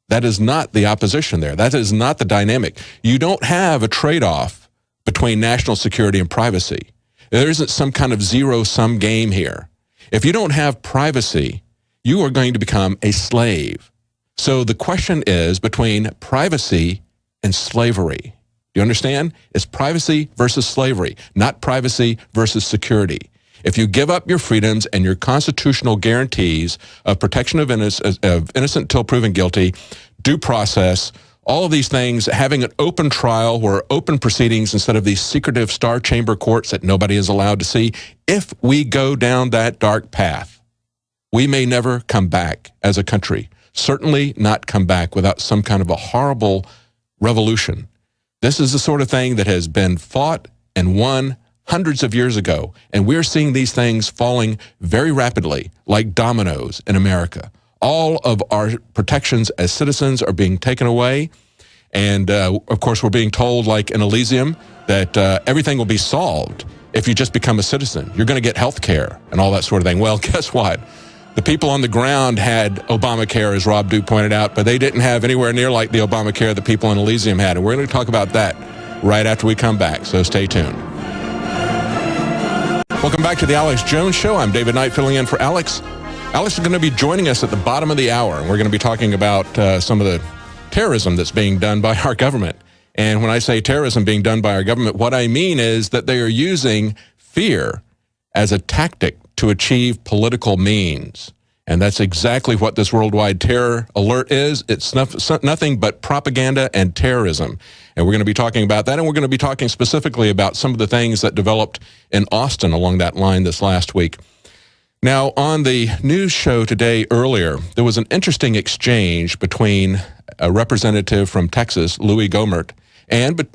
the opposition there. That is not the dynamic. You don't have a trade-off between national security and privacy. There isn't some kind of zero-sum game here. If you don't have privacy, you are going to become a slave. So the question is between privacy and slavery. Do you understand? It's privacy versus slavery, not privacy versus security. If you give up your freedoms and your constitutional guarantees of protection of innocent until proven guilty, due process, all of these things, having an open trial where open proceedings instead of these secretive star chamber courts that nobody is allowed to see, if we go down that dark path, we may never come back as a country, certainly not come back without some kind of a horrible revolution. This is the sort of thing that has been fought and won hundreds of years ago, and we're seeing these things falling very rapidly like dominoes in America. All of our protections as citizens are being taken away, and of course we're being told, like in Elysium, that everything will be solved if you just become a citizen. You're going to get health care and all that sort of thing. Well, guess what? The people on the ground had Obamacare, as Rob Duke pointed out, but they didn't have anywhere near like the Obamacare the people in Elysium had, and we're going to talk about that right after we come back, so stay tuned. Welcome back to the Alex Jones Show. I'm David Knight filling in for Alex. Alex is going to be joining us at the bottom of the hour, and we're going to be talking about some of the terrorism that's being done by our government. And when I say terrorism being done by our government, what I mean is that they are using fear as a tactic to achieve political means. And that's exactly what this worldwide terror alert is. It's nothing but propaganda and terrorism. And we're going to be talking about that, and we're going to be talking specifically about some of the things that developed in Austin along that line this last week. Now, on the news show today earlier, there was an interesting exchange between a representative from Texas, Louis Gohmert,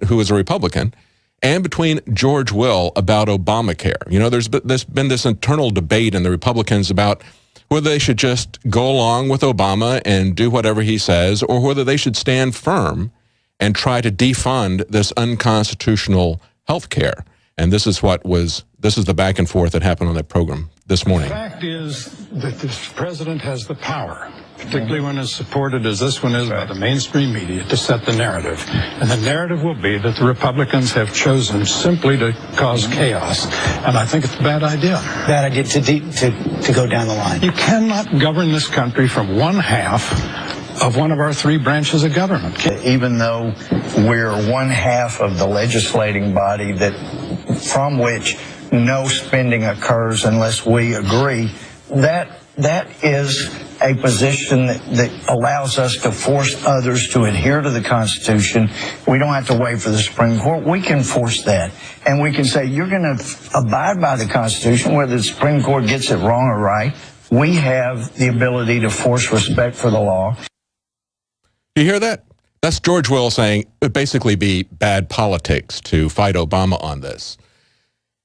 who is a Republican, and between George Will about Obamacare. You know, there's been this internal debate in the Republicans about whether they should just go along with Obama and do whatever he says, or whether they should stand firm and try to defund this unconstitutional health care. And this is the back and forth that happened on that program this morning. The fact is that this president has the power, particularly when it's supported as this one is by the mainstream media, to set the narrative. And the narrative will be that the Republicans have chosen simply to cause chaos. And I think it's a bad idea. Bad idea to go down the line. You cannot govern this country from one half of one of our three branches of government. Even though we're one half of the legislating body from which no spending occurs unless we agree, that is a position that allows us to force others to adhere to the Constitution. We don't have to wait for the Supreme Court. We can force that. And we can say, you're going to abide by the Constitution, whether the Supreme Court gets it wrong or right. We have the ability to force respect for the law. You hear that? That's George Will saying it would basically be bad politics to fight Obama on this.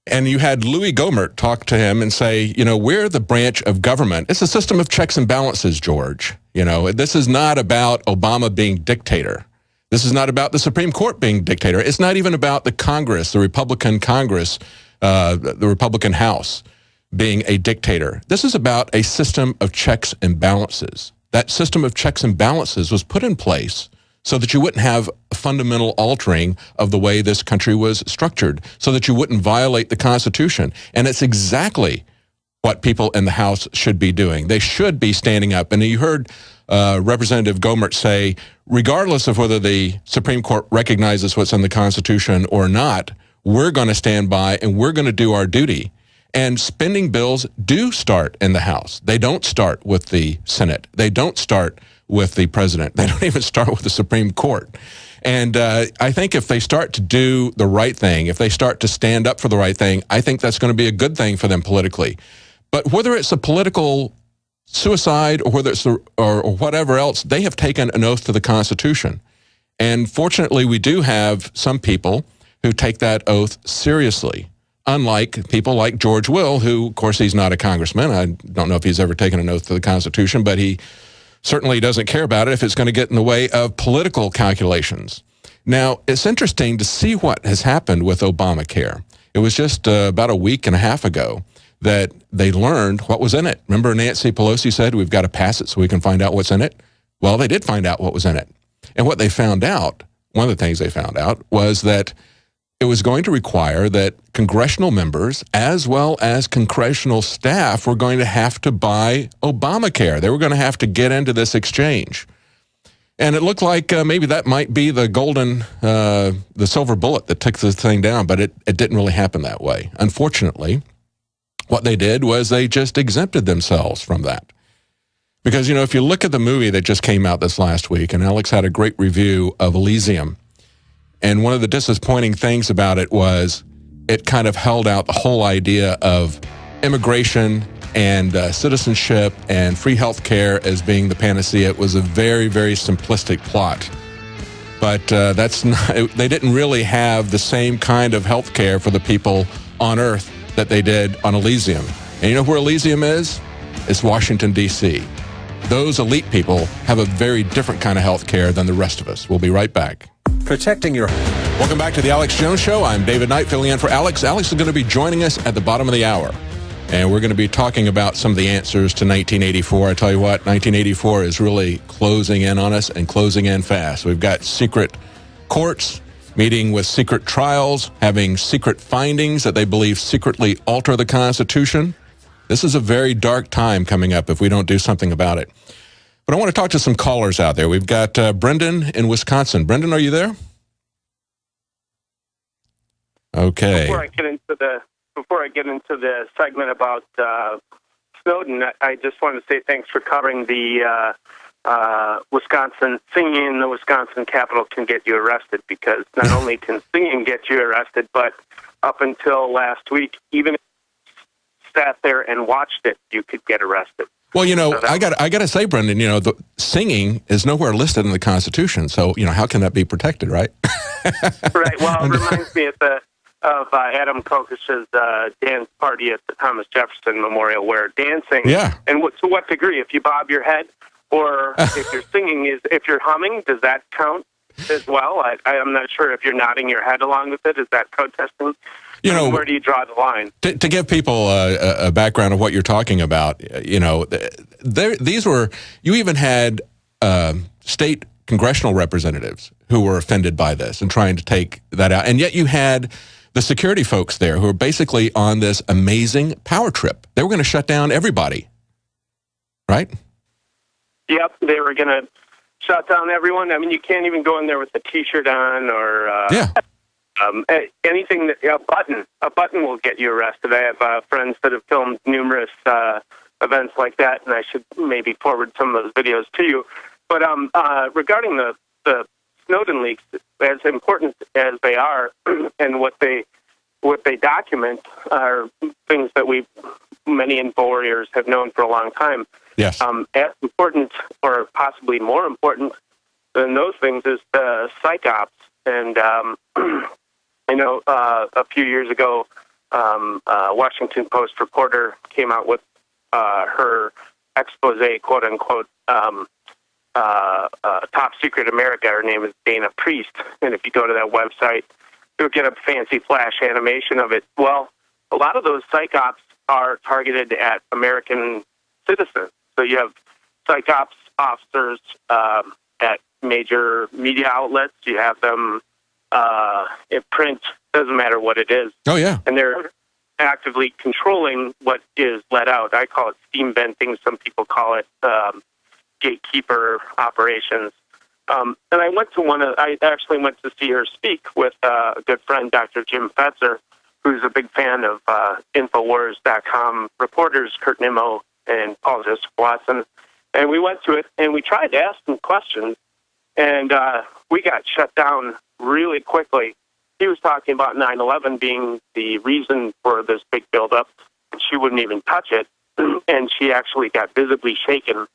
And you had Louis Gohmert talk to him and say, you know, we're the branch of government. It's a system of checks and balances, George. You know, this is not about Obama being dictator. This is not about the Supreme Court being dictator. It's not even about the Congress, the Republican Congress, the Republican House being a dictator. This is about a system of checks and balances. That system of checks and balances was put in place so that you wouldn't have a fundamental altering of the way this country was structured, so that you wouldn't violate the Constitution. And it's exactly what people in the House should be doing. They should be standing up. And you heard Representative Gohmert say, regardless of whether the Supreme Court recognizes what's in the Constitution or not, we're going to stand by and we're going to do our duty. And spending bills do start in the House. They don't start with the Senate. They don't start with the president. They don't even start with the Supreme Court. And I think if they start to do the right thing, if they start to stand up for the right thing, I think that's going to be a good thing for them politically. But whether it's a political suicide or whether it's or whatever else, they have taken an oath to the Constitution. And fortunately, we do have some people who take that oath seriously. Unlike people like George Will, who, of course, he's not a congressman. I don't know if he's ever taken an oath to the Constitution, but he certainly doesn't care about it if it's going to get in the way of political calculations. Now, it's interesting to see what has happened with Obamacare. It was just about a week and a half ago that they learned what was in it. Remember Nancy Pelosi said, we've got to pass it so we can find out what's in it? Well, they did find out what was in it. And what they found out, one of the things they found out, was that it was going to require that congressional members as well as congressional staff were going to have to buy Obamacare. They were going to have to get into this exchange. And it looked like maybe that might be the the silver bullet that took this thing down, but it didn't really happen that way. Unfortunately, what they did was they just exempted themselves from that. Because, if you look at the movie that just came out this last week, and Alex had a great review of Elysium, and one of the disappointing things about it was it kind of held out the whole idea of immigration and citizenship and free health care as being the panacea. It was a very, very simplistic plot. But they didn't really have the same kind of health care for the people on Earth that they did on Elysium. And you know where Elysium is? It's Washington, D.C. Those elite people have a very different kind of health care than the rest of us. We'll be right back. Protecting your... Welcome back to the Alex Jones Show. I'm David Knight, filling in for Alex. Alex is going to be joining us at the bottom of the hour. And we're going to be talking about some of the answers to 1984. I tell you what, 1984 is really closing in on us and closing in fast. We've got secret courts meeting with secret trials, having secret findings that they believe secretly alter the Constitution. This is a very dark time coming up if we don't do something about it. But I want to talk to some callers out there. We've got Brendan in Wisconsin. Brendan, are you there? Okay. Before I get into the segment about Snowden, I just want to say thanks for covering the Wisconsin singing in the Wisconsin Capitol can get you arrested, because not only can singing get you arrested, but up until last week, even if you sat there and watched it, you could get arrested. Well, I got to say, Brendan, the singing is nowhere listed in the Constitution, so how can that be protected, right? Right. Well, it reminds me of Adam Kokish's dance party at the Thomas Jefferson Memorial, where dancing. Yeah. And to what degree? If you bob your head, or if you're singing, if you're humming, does that count as well? I'm not sure if you're nodding your head along with it. Is that protesting? Where do you draw the line? To give people a background of what you're talking about, you even had state congressional representatives who were offended by this and trying to take that out. And yet you had the security folks there who were basically on this amazing power trip. They were going to shut down everybody, right? Yep, they were going to shut down everyone. I mean, you can't even go in there with a T-shirt on or anything. A button will get you arrested. I have friends that have filmed numerous events like that, and I should maybe forward some of those videos to you. But regarding the Snowden leaks, as important as they are, and what they document are things that many info warriors have known for a long time. Yes. As important, or possibly more important than those things, is the psych ops. And a few years ago, Washington Post reporter came out with her expose, quote unquote, Top Secret America. Her name is Dana Priest, and if you go to that website, you'll get a fancy flash animation of it. Well, a lot of those psych ops are targeted at American citizens. So you have psych ops officers at major media outlets. You have them in print. Doesn't matter what it is. Oh yeah, and they're actively controlling what is let out. I call it steam venting. Some people call it gatekeeper operations. And I actually went to see her speak with a good friend, Dr. Jim Fetzer, who's a big fan of Infowars.com reporters, Kurt Nimmo and Paul Joseph Watson. And we went to it, and we tried to ask him questions, and we got shut down really quickly. He was talking about 9/11 being the reason for this big buildup, and she wouldn't even touch it. And she actually got visibly shaken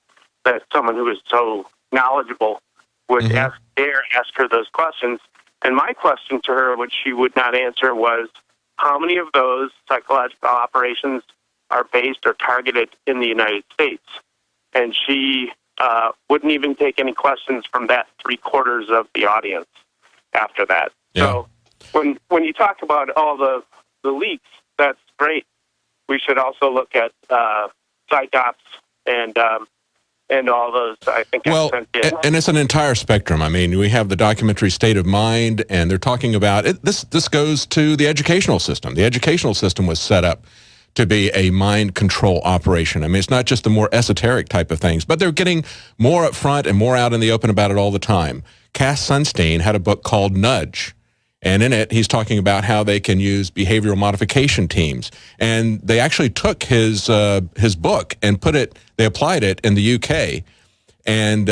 that someone who was so knowledgeable would dare ask her those questions. And my question to her, which she would not answer, was, how many of those psychological operations are based or targeted in the United States? And she wouldn't even take any questions from that 3/4 of the audience after that. Yeah. So when you talk about all the leaks, that's great. we should also look at psyops and all those, I think. Well, and it's an entire spectrum. I mean, we have the documentary State of Mind, and they're talking about it. This goes to the educational system. The educational system was set up to be a mind control operation. I mean, it's not just the more esoteric type of things, but they're getting more up front and more out in the open about it all the time. Cass Sunstein had a book called Nudge, and in it, he's talking about how they can use behavioral modification teams. And they actually took his book and they applied it in the UK and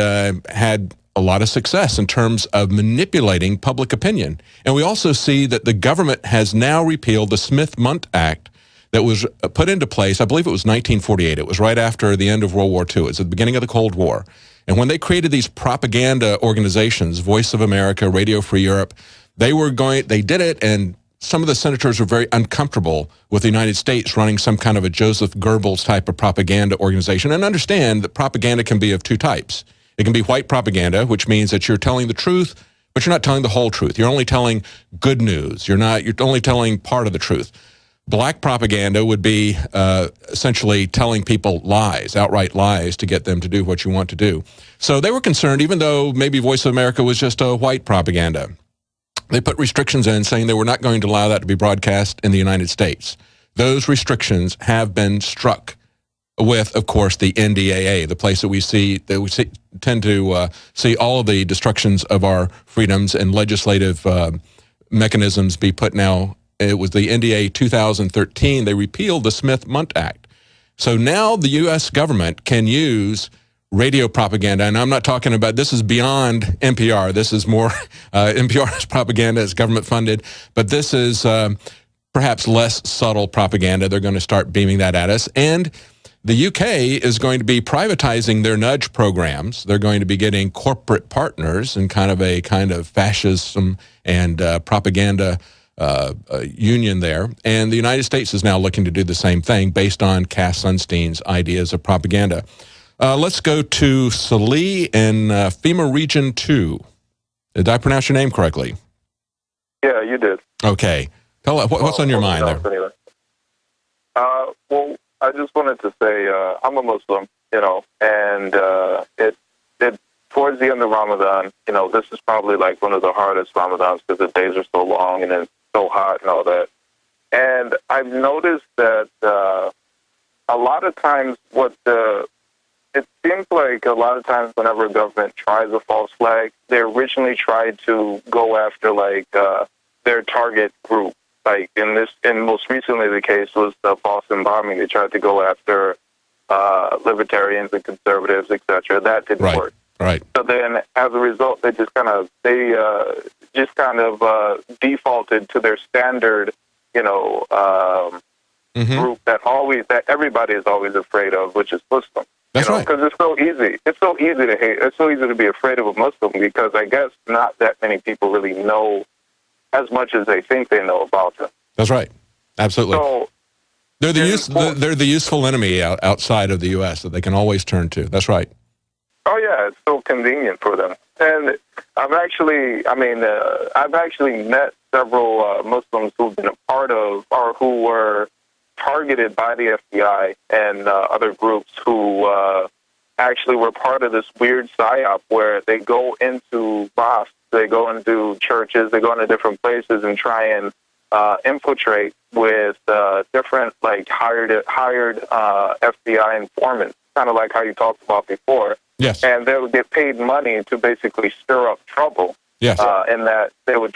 had a lot of success in terms of manipulating public opinion. And we also see that the government has now repealed the Smith-Mundt Act that was put into place, I believe it was 1948. It was right after the end of World War II. It was at the beginning of the Cold War. And when they created these propaganda organizations, Voice of America, Radio Free Europe, they did it, and some of the senators were very uncomfortable with the United States running some kind of a Joseph Goebbels type of propaganda organization. And understand that propaganda can be of two types. It can be white propaganda, which means that you're telling the truth, but you're not telling the whole truth. You're only telling good news. You're only telling part of the truth. Black propaganda would be essentially telling people lies, outright lies, to get them to do what you want to do. So they were concerned, even though maybe Voice of America was just a white propaganda. They put restrictions in saying they were not going to allow that to be broadcast in the United States. Those restrictions have been struck with, of course, the NDAA, the place that we tend to see all of the destructions of our freedoms and legislative mechanisms be put now. It was the NDAA 2013. They repealed the Smith-Mundt Act. So now the U.S. government can use radio propaganda, and I'm not talking about, this is beyond NPR. This is more, NPR's propaganda is government funded, but this is perhaps less subtle propaganda. They're going to start beaming that at us. And the UK is going to be privatizing their nudge programs. They're going to be getting corporate partners in kind of fascism and propaganda union there. And the United States is now looking to do the same thing based on Cass Sunstein's ideas of propaganda. Let's go to Salee in FEMA Region 2. Did I pronounce your name correctly? Yeah, you did. Okay. Tell us what's on your mind there. Anyway. Well, I just wanted to say I'm a Muslim, and it towards the end of Ramadan, this is probably like one of the hardest Ramadans because the days are so long and it's so hot and all that. And I've noticed that a lot of times it seems like a lot of times whenever a government tries a false flag, they originally try to go after their target group. Like and most recently the case was the Boston bombing. They tried to go after libertarians and conservatives, etc. That didn't work. Right. So then, as a result, they just kind of defaulted to their standard, group that everybody is always afraid of, which is Muslim. That's right. Because it's so easy. It's so easy to hate. It's so easy to be afraid of a Muslim because I guess not that many people really know as much as they think they know about them. That's right. Absolutely. So they're the useful enemy outside of the U.S. that they can always turn to. That's right. Oh yeah, it's so convenient for them. And I've actually met several Muslims who've been a part of or who were targeted by the FBI and other groups who actually were part of this weird psyop where they go into mosques, they go into churches, they go into different places and try and infiltrate with different hired FBI informants, kind of like how you talked about before. Yes. And they would get paid money to basically stir up trouble. Yes. In that they would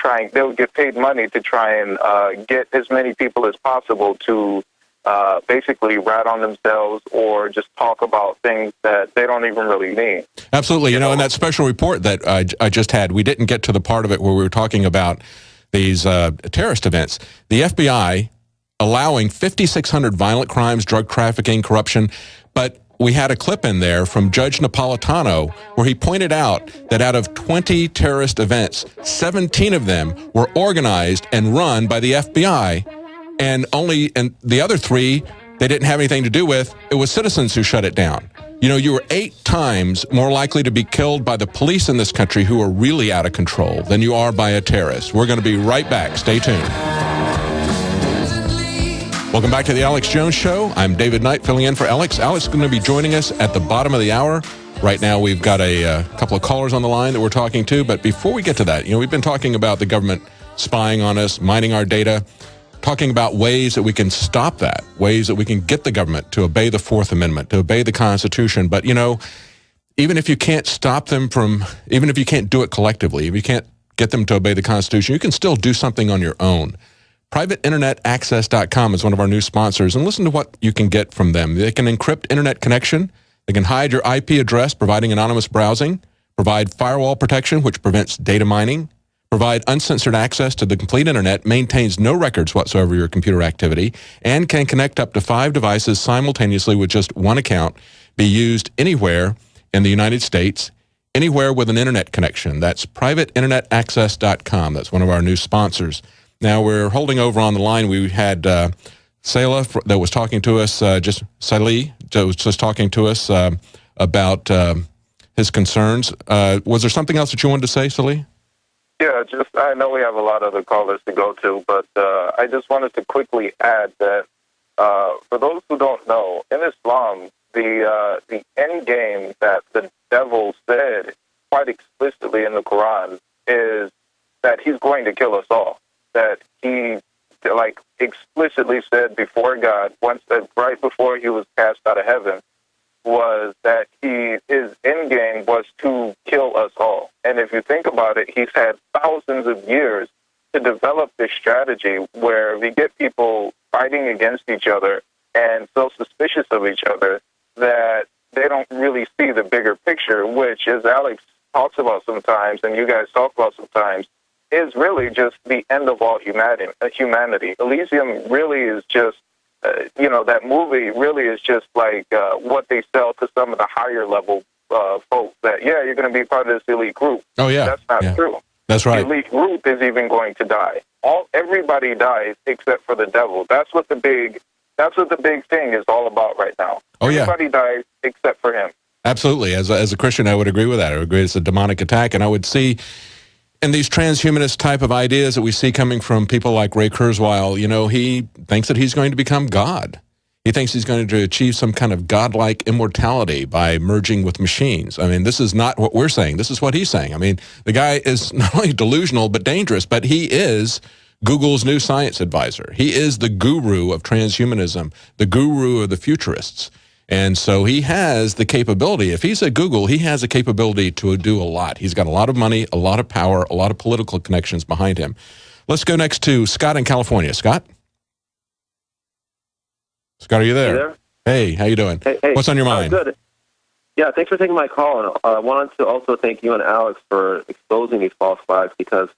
get paid money to try and get as many people as possible to basically rat on themselves or just talk about things that they don't even really mean. Absolutely. In that special report that I just had, we didn't get to the part of it where we were talking about these terrorist events. The FBI allowing 5,600 violent crimes, drug trafficking, corruption, but we had a clip in there from Judge Napolitano where he pointed out that out of 20 terrorist events, 17 of them were organized and run by the FBI, and the other 3 they didn't have anything to do with. It was citizens who shut it down. You were 8 times more likely to be killed by the police in this country who are really out of control than you are by a terrorist. We're going to be right back. Stay tuned. Welcome back to the Alex Jones Show. I'm David Knight filling in for Alex. Alex is going to be joining us at the bottom of the hour. Right now, we've got a couple of callers on the line that we're talking to. But before we get to that, we've been talking about the government spying on us, mining our data, talking about ways that we can stop that, ways that we can get the government to obey the Fourth Amendment, to obey the Constitution. But, even if you can't stop them even if you can't do it collectively, if you can't get them to obey the Constitution, you can still do something on your own. PrivateInternetAccess.com is one of our new sponsors, and listen to what you can get from them. They can encrypt internet connection. They can hide your IP address, providing anonymous browsing, provide firewall protection, which prevents data mining, provide uncensored access to the complete internet, maintains no records whatsoever of your computer activity, and can connect up to 5 devices simultaneously with just one account, be used anywhere in the United States, anywhere with an internet connection. That's PrivateInternetAccess.com. That's one of our new sponsors. Now, we're holding over on the line. We had Salah that was talking to us, Salih, that was just talking to us about his concerns. Was there something else that you wanted to say, Salih? Yeah, I know we have a lot of other callers to go to, but I just wanted to quickly add that for those who don't know, in Islam, the end game that the devil said quite explicitly in the Quran is that he's going to kill us all. That he, explicitly said before God, right before he was cast out of heaven, was that his end game was to kill us all. And if you think about it, he's had thousands of years to develop this strategy where we get people fighting against each other and so suspicious of each other that they don't really see the bigger picture, which, as Alex talks about sometimes, and you guys talk about sometimes, is really just the end of all humanity. Elysium really is just, that movie really is just like what they sell to some of the higher level folks that, you're going to be part of this elite group. Oh, yeah. That's not true. That's right. The elite group is even going to die. Everybody dies except for the devil. That's what the big thing is all about right now. Oh, Everybody dies except for him. Absolutely. As a Christian, I would agree with that. I would agree it's a demonic attack, and I would see in these transhumanist type of ideas that we see coming from people like Ray Kurzweil, he thinks that he's going to become God. He thinks he's going to achieve some kind of godlike immortality by merging with machines. I mean, this is not what we're saying. This is what he's saying. I mean, the guy is not only delusional but dangerous, but he is Google's new science advisor. He is the guru of transhumanism, the guru of the futurists. And so he has the capability. If he's at Google, he has the capability to do a lot. He's got a lot of money, a lot of power, a lot of political connections behind him. Let's go next to Scott in California. Scott? Scott, are you there? Hey there. Hey, how you doing? Hey. What's on your mind? Good. Yeah, thanks for taking my call. And I wanted to also thank you and Alex for exposing these false flags because,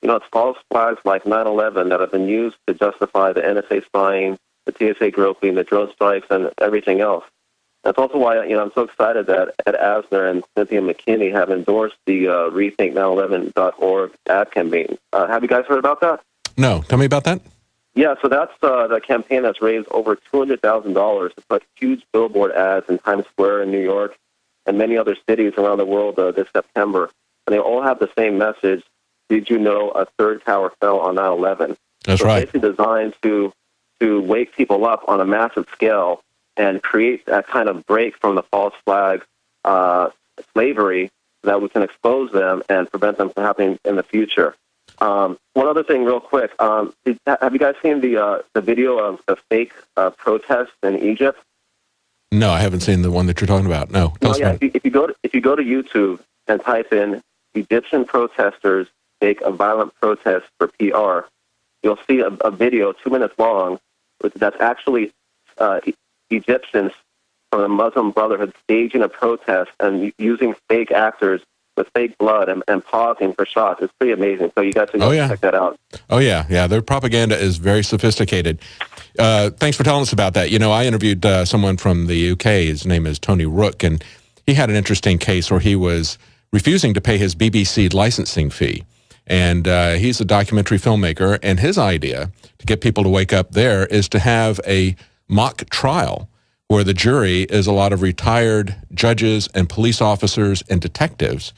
it's false flags like 9/11 that have been used to justify the NSA spying, the TSA groping, the drone strikes, and everything else. That's also why I'm so excited that Ed Asner and Cynthia McKinney have endorsed the rethink911.org ad campaign. Have you guys heard about that? No. Tell me about that. Yeah, so that's the campaign that's raised over $200,000 to put huge billboard ads in Times Square in New York and many other cities around the world this September. And they all have the same message: did you know a third tower fell on 9/11? That's right. It's basically designed to wake people up on a massive scale and create that kind of break from the false flag slavery that we can expose them and prevent them from happening in the future. One other thing real quick. Have you guys seen the video of the fake protests in Egypt? No, I haven't seen the one that you're talking about. No. If you go to YouTube and type in Egyptian protesters fake a violent protest for PR, you'll see a video 2 minutes long that's actually Egyptians from the Muslim Brotherhood staging a protest and using fake actors with fake blood and pausing for shots. It's pretty amazing. So you guys should check that out. Oh, yeah. Yeah, their propaganda is very sophisticated. Thanks for telling us about that. I interviewed someone from the UK. His name is Tony Rook, and he had an interesting case where he was refusing to pay his BBC licensing fee. And he's a documentary filmmaker, and his idea to get people to wake up there is to have a mock trial where the jury is a lot of retired judges and police officers and detectives,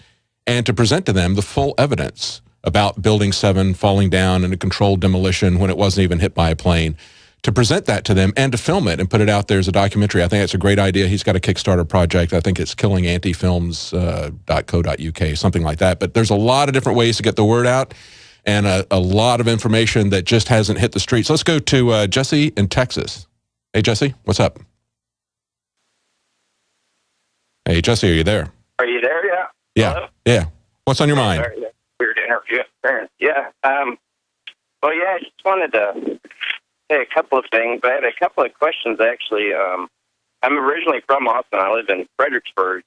and to present to them the full evidence about Building 7 falling down in a controlled demolition when it wasn't even hit by a plane, to present that to them and to film it and put it out there as a documentary. I think it's a great idea. He's got a Kickstarter project. I think it's killingantifilms.co.uk, something like that. But there's a lot of different ways to get the word out and a lot of information that just hasn't hit the streets. Let's go to Jesse in Texas. Hey, Jesse, what's up? Hey, Jesse, are you there? Are you there? Yeah. Yeah. Hello? Yeah. What's on your mind? Weird interview. Yeah. Well, yeah, I just wanted to say a couple of things. I had a couple of questions, actually. I'm originally from Austin. I live in Fredericksburg.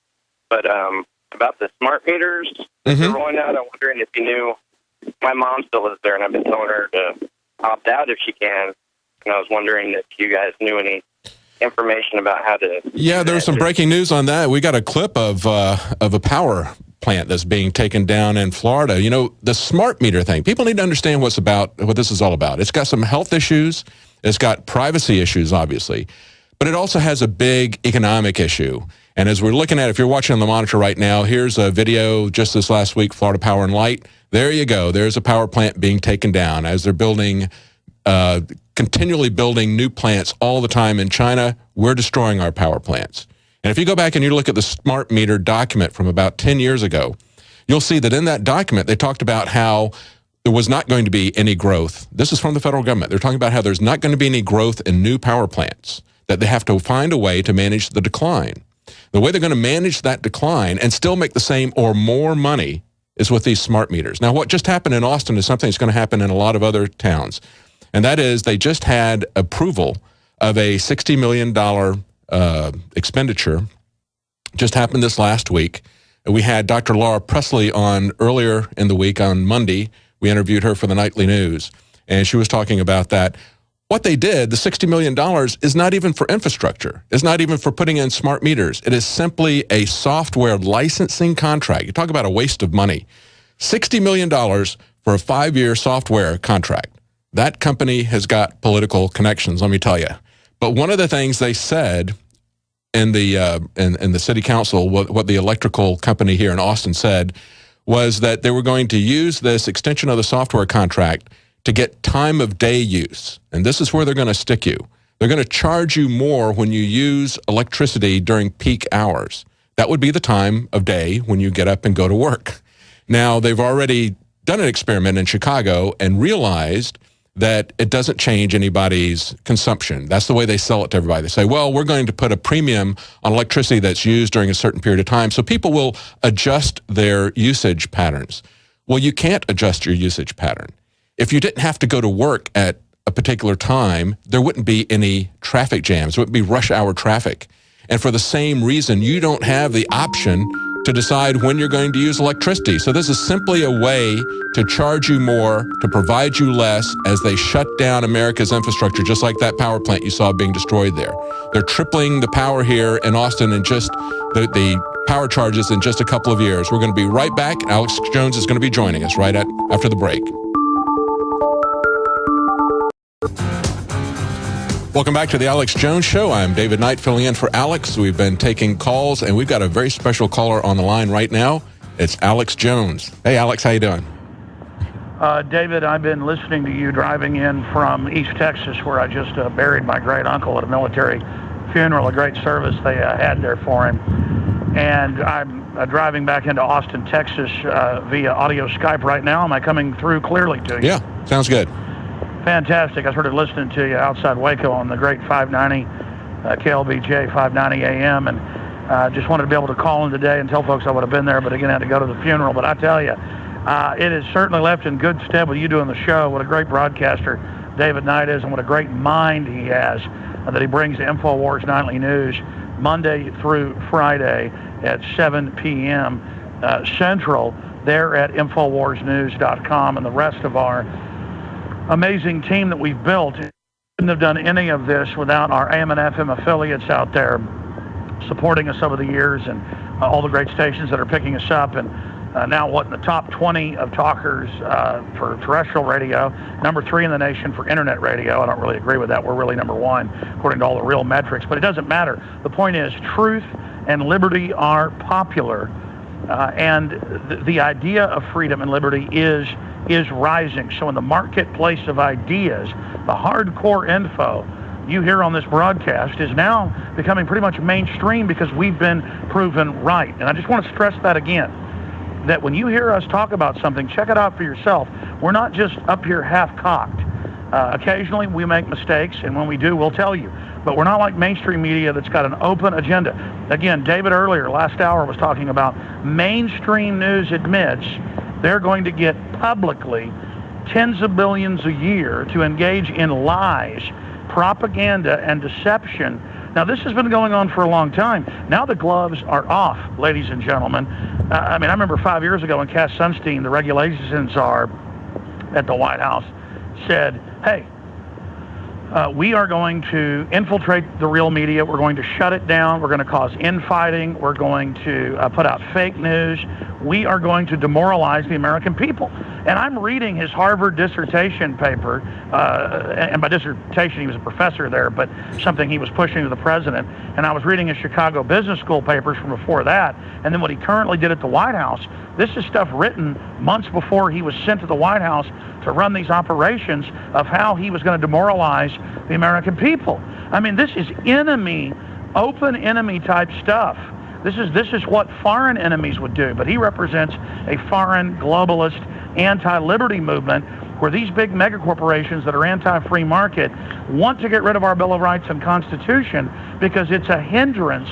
But about the smart meters that are rolling out, I'm wondering if you knew. My mom still lives there, and I've been telling her to opt out if she can. And I was wondering if you guys knew any information about how to... Yeah, there's some breaking news on that. We got a clip of a power plant that's being taken down in Florida. You know, the smart meter thing, people need to understand what this is all about. It's got some health issues. It's got privacy issues, obviously. But it also has a big economic issue. And as we're looking at, if you're watching on the monitor right now, here's a video just this last week, Florida Power and Light. There you go. There's a power plant being taken down as they're building, continually building new plants all the time in China. We're destroying our power plants. And if you go back and you look at the smart meter document from about 10 years ago, you'll see that in that document, they talked about how there was not going to be any growth. This is from the federal government. They're talking about how there's not going to be any growth in new power plants, that they have to find a way to manage the decline. The way they're going to manage that decline and still make the same or more money is with these smart meters. Now, what just happened in Austin is something that's going to happen in a lot of other towns, and that is they just had approval of a $60 million expenditure. Just happened this last week. We had Dr. Laura Presley on earlier in the week on Monday. We interviewed her for the Nightly News, and she was talking about that. What they did, the $60 million, is not even for infrastructure. It's not even for putting in smart meters. It is simply a software licensing contract. You talk about a waste of money. $60 million for a 5-year software contract. That company has got political connections, let me tell you. But one of the things they said in the city council, what the electrical company here in Austin said, was that they were going to use this extension of the software contract to get time of day use. And this is where they're going to stick you. They're going to charge you more when you use electricity during peak hours. That would be the time of day when you get up and go to work. Now, they've already done an experiment in Chicago and realized that it doesn't change anybody's consumption. That's the way they sell it to everybody. They say, well, we're going to put a premium on electricity that's used during a certain period of time, so people will adjust their usage patterns. Well, you can't adjust your usage pattern. If you didn't have to go to work at a particular time, there wouldn't be any traffic jams. There wouldn't be rush hour traffic. And for the same reason, you don't have the option to decide when you're going to use electricity. So this is simply a way to charge you more, to provide you less as they shut down America's infrastructure, just like that power plant you saw being destroyed there. They're tripling the power here in Austin and just the power charges in just a couple of years. We're going to be right back. Alex Jones is going to be joining us right after the break. Welcome back to the Alex Jones Show. I'm David Knight filling in for Alex. We've been taking calls, and we've got a very special caller on the line right now. It's Alex Jones. Hey, Alex, how you doing? David, I've been listening to you driving in from East Texas, where I just buried my great uncle at a military funeral, a great service they had there for him. And I'm driving back into Austin, Texas via audio Skype right now. Am I coming through clearly to you? Yeah, sounds good. Fantastic. I started listening to you outside Waco on the great 590, KLBJ 590 AM, and just wanted to be able to call in today and tell folks I would have been there, but again, I had to go to the funeral. But I tell you, it has certainly left in good stead with you doing the show. What a great broadcaster David Knight is, and what a great mind he has that he brings to Infowars Nightly News Monday through Friday at 7 p.m. Central there at InfoWarsNews.com, and the rest of our amazing team that we've built. Couldn't have done any of this without our AM and FM affiliates out there supporting us over the years, and all the great stations that are picking us up, and now in the top 20 of talkers for terrestrial radio, number 3 in the nation for internet radio. I don't really agree with that. We're really number 1 according to all the real metrics, but it doesn't matter. The point is, truth and liberty are popular And the idea of freedom and liberty is rising. So in the marketplace of ideas, the hardcore info you hear on this broadcast is now becoming pretty much mainstream because we've been proven right. And I just want to stress that again, that when you hear us talk about something, check it out for yourself. We're not just up here half-cocked. Occasionally we make mistakes, and when we do, we'll tell you. But we're not like mainstream media that's got an open agenda. Again, David earlier, last hour, was talking about mainstream news admits they're going to get publicly tens of billions a year to engage in lies, propaganda, and deception. Now, this has been going on for a long time. Now the gloves are off, ladies and gentlemen. I remember 5 years ago when Cass Sunstein, the regulations czar at the White House, said, hey, we are going to infiltrate the real media. We're going to shut it down. We're going to cause infighting. We're going to put out fake news. We are going to demoralize the American people. And I'm reading his Harvard dissertation paper, and by dissertation he was a professor there, but something he was pushing to the president. And I was reading his Chicago Business School papers from before that, and then what he currently did at the White House. This is stuff written months before he was sent to the White House to run these operations of how he was going to demoralize the American people. I mean, this is enemy, open enemy type stuff. This is what foreign enemies would do, but he represents a foreign, globalist, anti-liberty movement where these big mega corporations that are anti-free market want to get rid of our Bill of Rights and Constitution because it's a hindrance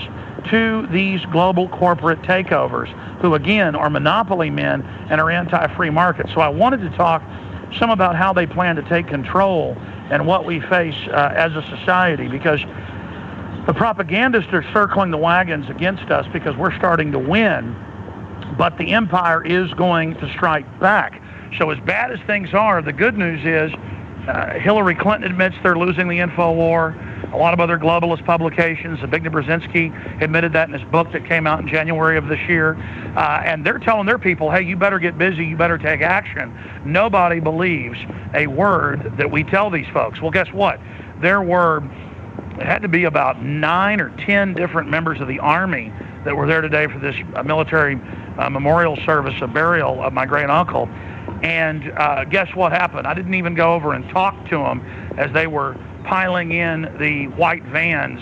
to these global corporate takeovers who, again, are monopoly men and are anti-free market. So I wanted to talk some about how they plan to take control and what we face as a society, because the propagandists are circling the wagons against us because we're starting to win, but the empire is going to strike back. So as bad as things are, the good news is Hillary Clinton admits they're losing the info war. A lot of other globalist publications, Zbigniew Brzezinski admitted that in his book that came out in January of this year. And they're telling their people, hey, you better get busy, you better take action. Nobody believes a word that we tell these folks. Well, guess what? There were, it had to be about 9 or 10 different members of the Army that were there today for this military memorial service, a burial of my great uncle. And guess what happened? I didn't even go over and talk to them as they were piling in the white vans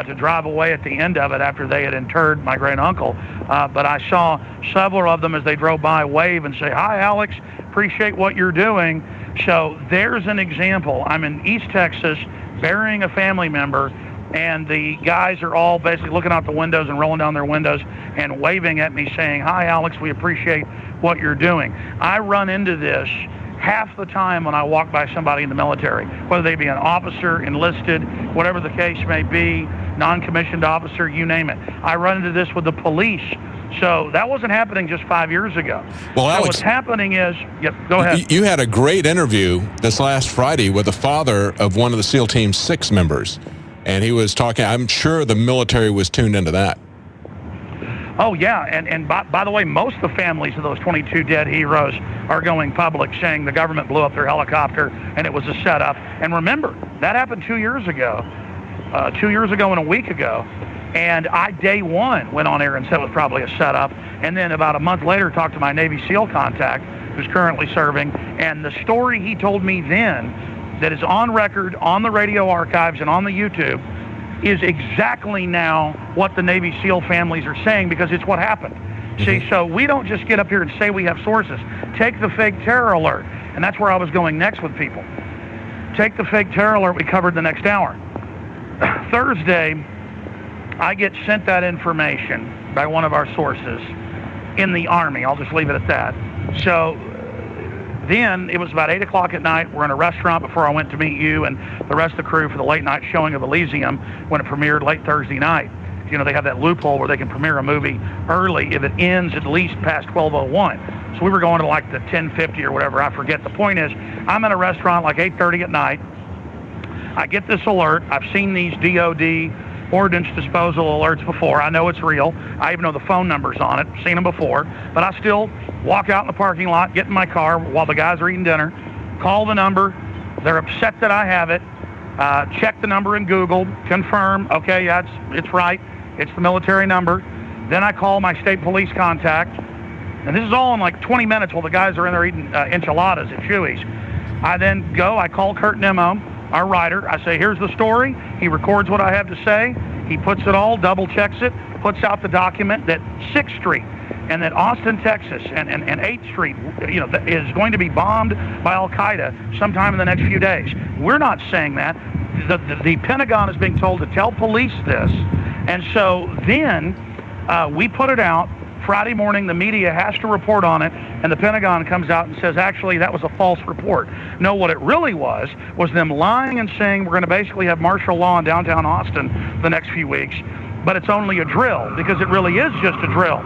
to drive away at the end of it after they had interred my great uncle. But I saw several of them as they drove by wave and say, hi, Alex, appreciate what you're doing. So there's an example. I'm in East Texas burying a family member, and the guys are all basically looking out the windows and rolling down their windows and waving at me saying, hi, Alex, we appreciate what you're doing. I run into this half the time when I walk by somebody in the military, whether they be an officer, enlisted, whatever the case may be, non-commissioned officer, you name it. I run into this with the police. So that wasn't happening just 5 years ago. Well, Alex, what's happening is, yep, go ahead. You had a great interview this last Friday with the father of one of the SEAL Team 6 members, and he was talking, I'm sure the military was tuned into that. Oh, yeah, and by the way, most of the families of those 22 dead heroes are going public saying the government blew up their helicopter and it was a setup. And remember, that happened 2 years ago. 2 years ago and a week ago. And I, day one, went on air and said it was probably a setup. And then about a month later, talked to my Navy SEAL contact, who's currently serving. And the story he told me then, that is on record, on the radio archives and on the YouTube, is exactly now what the Navy SEAL families are saying, because it's what happened. See, so we don't just get up here and say we have sources. Take the fake terror alert. And that's where I was going next with people. Take the fake terror alert we covered the next hour. Thursday, I get sent that information by one of our sources in the Army. I'll just leave it at that. So then it was about 8 o'clock at night. We're in a restaurant before I went to meet you and the rest of the crew for the late night showing of Elysium when it premiered late Thursday night. You know, they have that loophole where they can premiere a movie early if it ends at least past 12:01. So we were going to like the 10:50 or whatever. I forget. The point is, I'm in a restaurant like 8:30 at night. I get this alert. I've seen these DOD ordnance disposal alerts before. I know it's real. I even know the phone numbers on it. Seen them before. But I still walk out in the parking lot, get in my car while the guys are eating dinner, call the number. They're upset that I have it. Check the number in Google, confirm, okay, yeah, it's right. It's the military number. Then I call my state police contact, and this is all in like 20 minutes while the guys are in there eating enchiladas at Chewy's. I then go, I call Kurt Nimmo, our writer. I say, here's the story. He records what I have to say. He puts it all, double checks it, puts out the document that 6th Street and that Austin, Texas and 8th Street, is going to be bombed by Al-Qaeda sometime in the next few days. We're not saying that. The Pentagon is being told to tell police this. And so then we put it out. Friday morning, the media has to report on it, and the Pentagon comes out and says, actually, that was a false report. No, what it really was them lying and saying we're going to basically have martial law in downtown Austin the next few weeks, but it's only a drill, because it really is just a drill.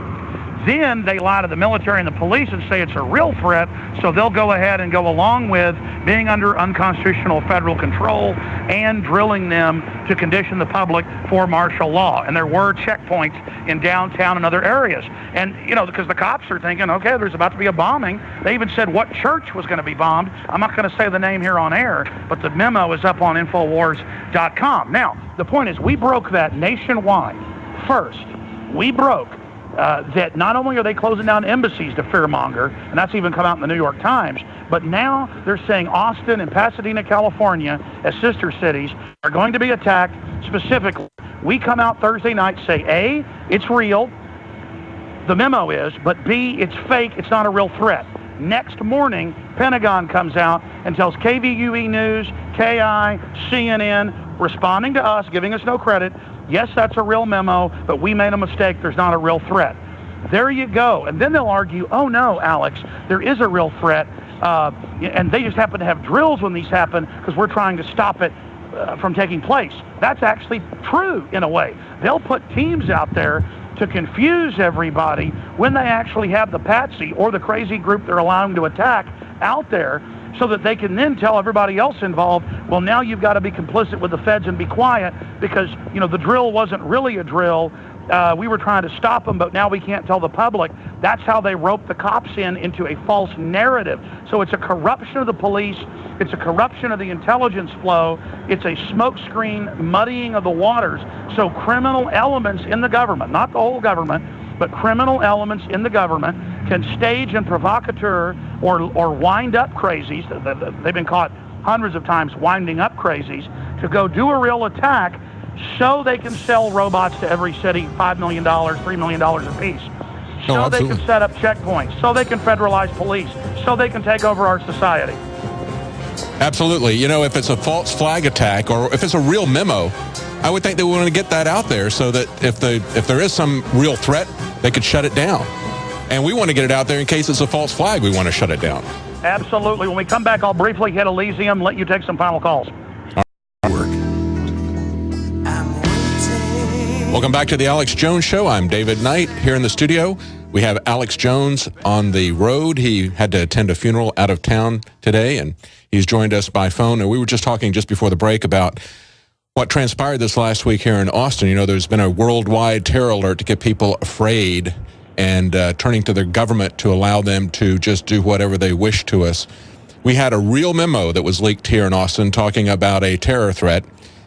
Then they lie to the military and the police and say it's a real threat, so they'll go ahead and go along with being under unconstitutional federal control and drilling them to condition the public for martial law. And there were checkpoints in downtown and other areas. And, because the cops are thinking, okay, there's about to be a bombing. They even said what church was going to be bombed. I'm not going to say the name here on air, but the memo is up on Infowars.com. Now, the point is, we broke that nationwide first. We broke that not only are they closing down embassies to fearmonger, and that's even come out in the New York Times, but now they're saying Austin and Pasadena, California, as sister cities, are going to be attacked specifically. We come out Thursday night, say, A, it's real, the memo is, but B, it's fake, it's not a real threat. Next morning, Pentagon comes out and tells KVUE News, KI, CNN, responding to us, giving us no credit, yes, that's a real memo, but we made a mistake. There's not a real threat. There you go. And then they'll argue, oh, no, Alex, there is a real threat, and they just happen to have drills when these happen because we're trying to stop it from taking place. That's actually true in a way. They'll put teams out there to confuse everybody when they actually have the patsy or the crazy group they're allowing to attack out there, so that they can then tell everybody else involved, well, now you've got to be complicit with the feds and be quiet because, the drill wasn't really a drill. We were trying to stop them, but now we can't tell the public. That's how they rope the cops into a false narrative. So it's a corruption of the police. It's a corruption of the intelligence flow. It's a smokescreen muddying of the waters. So criminal elements in the government, not the whole government, but criminal elements in the government can stage and provocateur or wind up crazies. They've been caught hundreds of times winding up crazies to go do a real attack so they can sell robots to every city, $5 million, $3 million a piece. So they can set up checkpoints, so they can federalize police, so they can take over our society. Absolutely. If it's a false flag attack or if it's a real memo, I would think they want to get that out there so that if there is some real threat, they could shut it down. And we want to get it out there in case it's a false flag. We want to shut it down. Absolutely. When we come back, I'll briefly hit Elysium, let you take some final calls. Welcome back to the Alex Jones Show. I'm David Knight here in the studio. We have Alex Jones on the road. He had to attend a funeral out of town today, and he's joined us by phone. And we were just talking just before the break about what transpired this last week here in Austin. There's been a worldwide terror alert to get people afraid and turning to their government to allow them to just do whatever they wish to us. We had a real memo that was leaked here in Austin talking about a terror threat,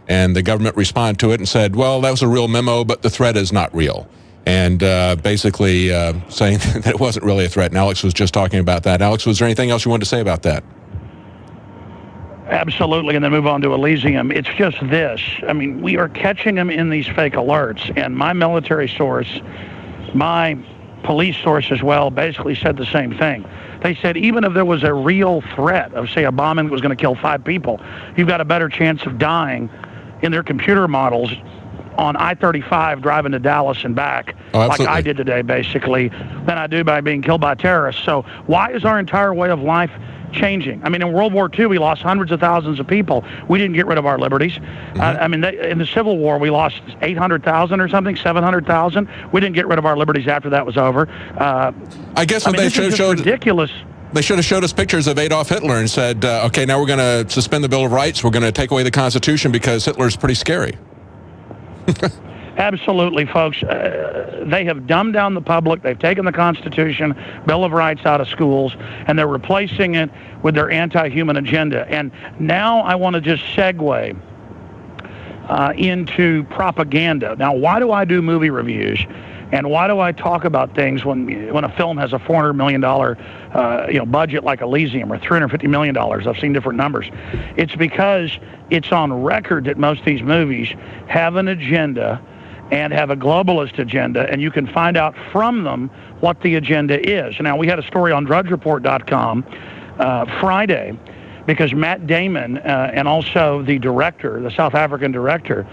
and the government responded to it and said, well, that was a real memo, but the threat is not real. And basically saying that it wasn't really a threat. And Alex was just talking about that. Alex, was there anything else you wanted to say about that? Absolutely, and then move on to Elysium. It's just this. We are catching them in these fake alerts, and my military source, my police source as well, basically said the same thing. They said even if there was a real threat of, say, a bombing that was going to kill 5 people, you've got a better chance of dying in their computer models on I-35 driving to Dallas and back, like I did today, basically, than I do by being killed by terrorists. So why is our entire way of life changing? In World War II, we lost hundreds of thousands of people. We didn't get rid of our liberties. In the Civil War, we lost 800,000 or something, 700,000. We didn't get rid of our liberties after that was over. I guess what they showed ridiculous. They should have showed us pictures of Adolf Hitler and said, okay, now we're going to suspend the Bill of Rights. We're going to take away the Constitution because Hitler's pretty scary. Absolutely, folks. They have dumbed down the public. They've taken the Constitution, Bill of Rights out of schools, and they're replacing it with their anti-human agenda. And now I want to just segue into propaganda. Now, why do I do movie reviews? And why do I talk about things when a film has a $400 million budget like Elysium, or $350 million? I've seen different numbers. It's because it's on record that most of these movies have an agenda and have a globalist agenda, and you can find out from them what the agenda is. Now, we had a story on drudgereport.com Friday, because Matt Damon and also the director, the South African director,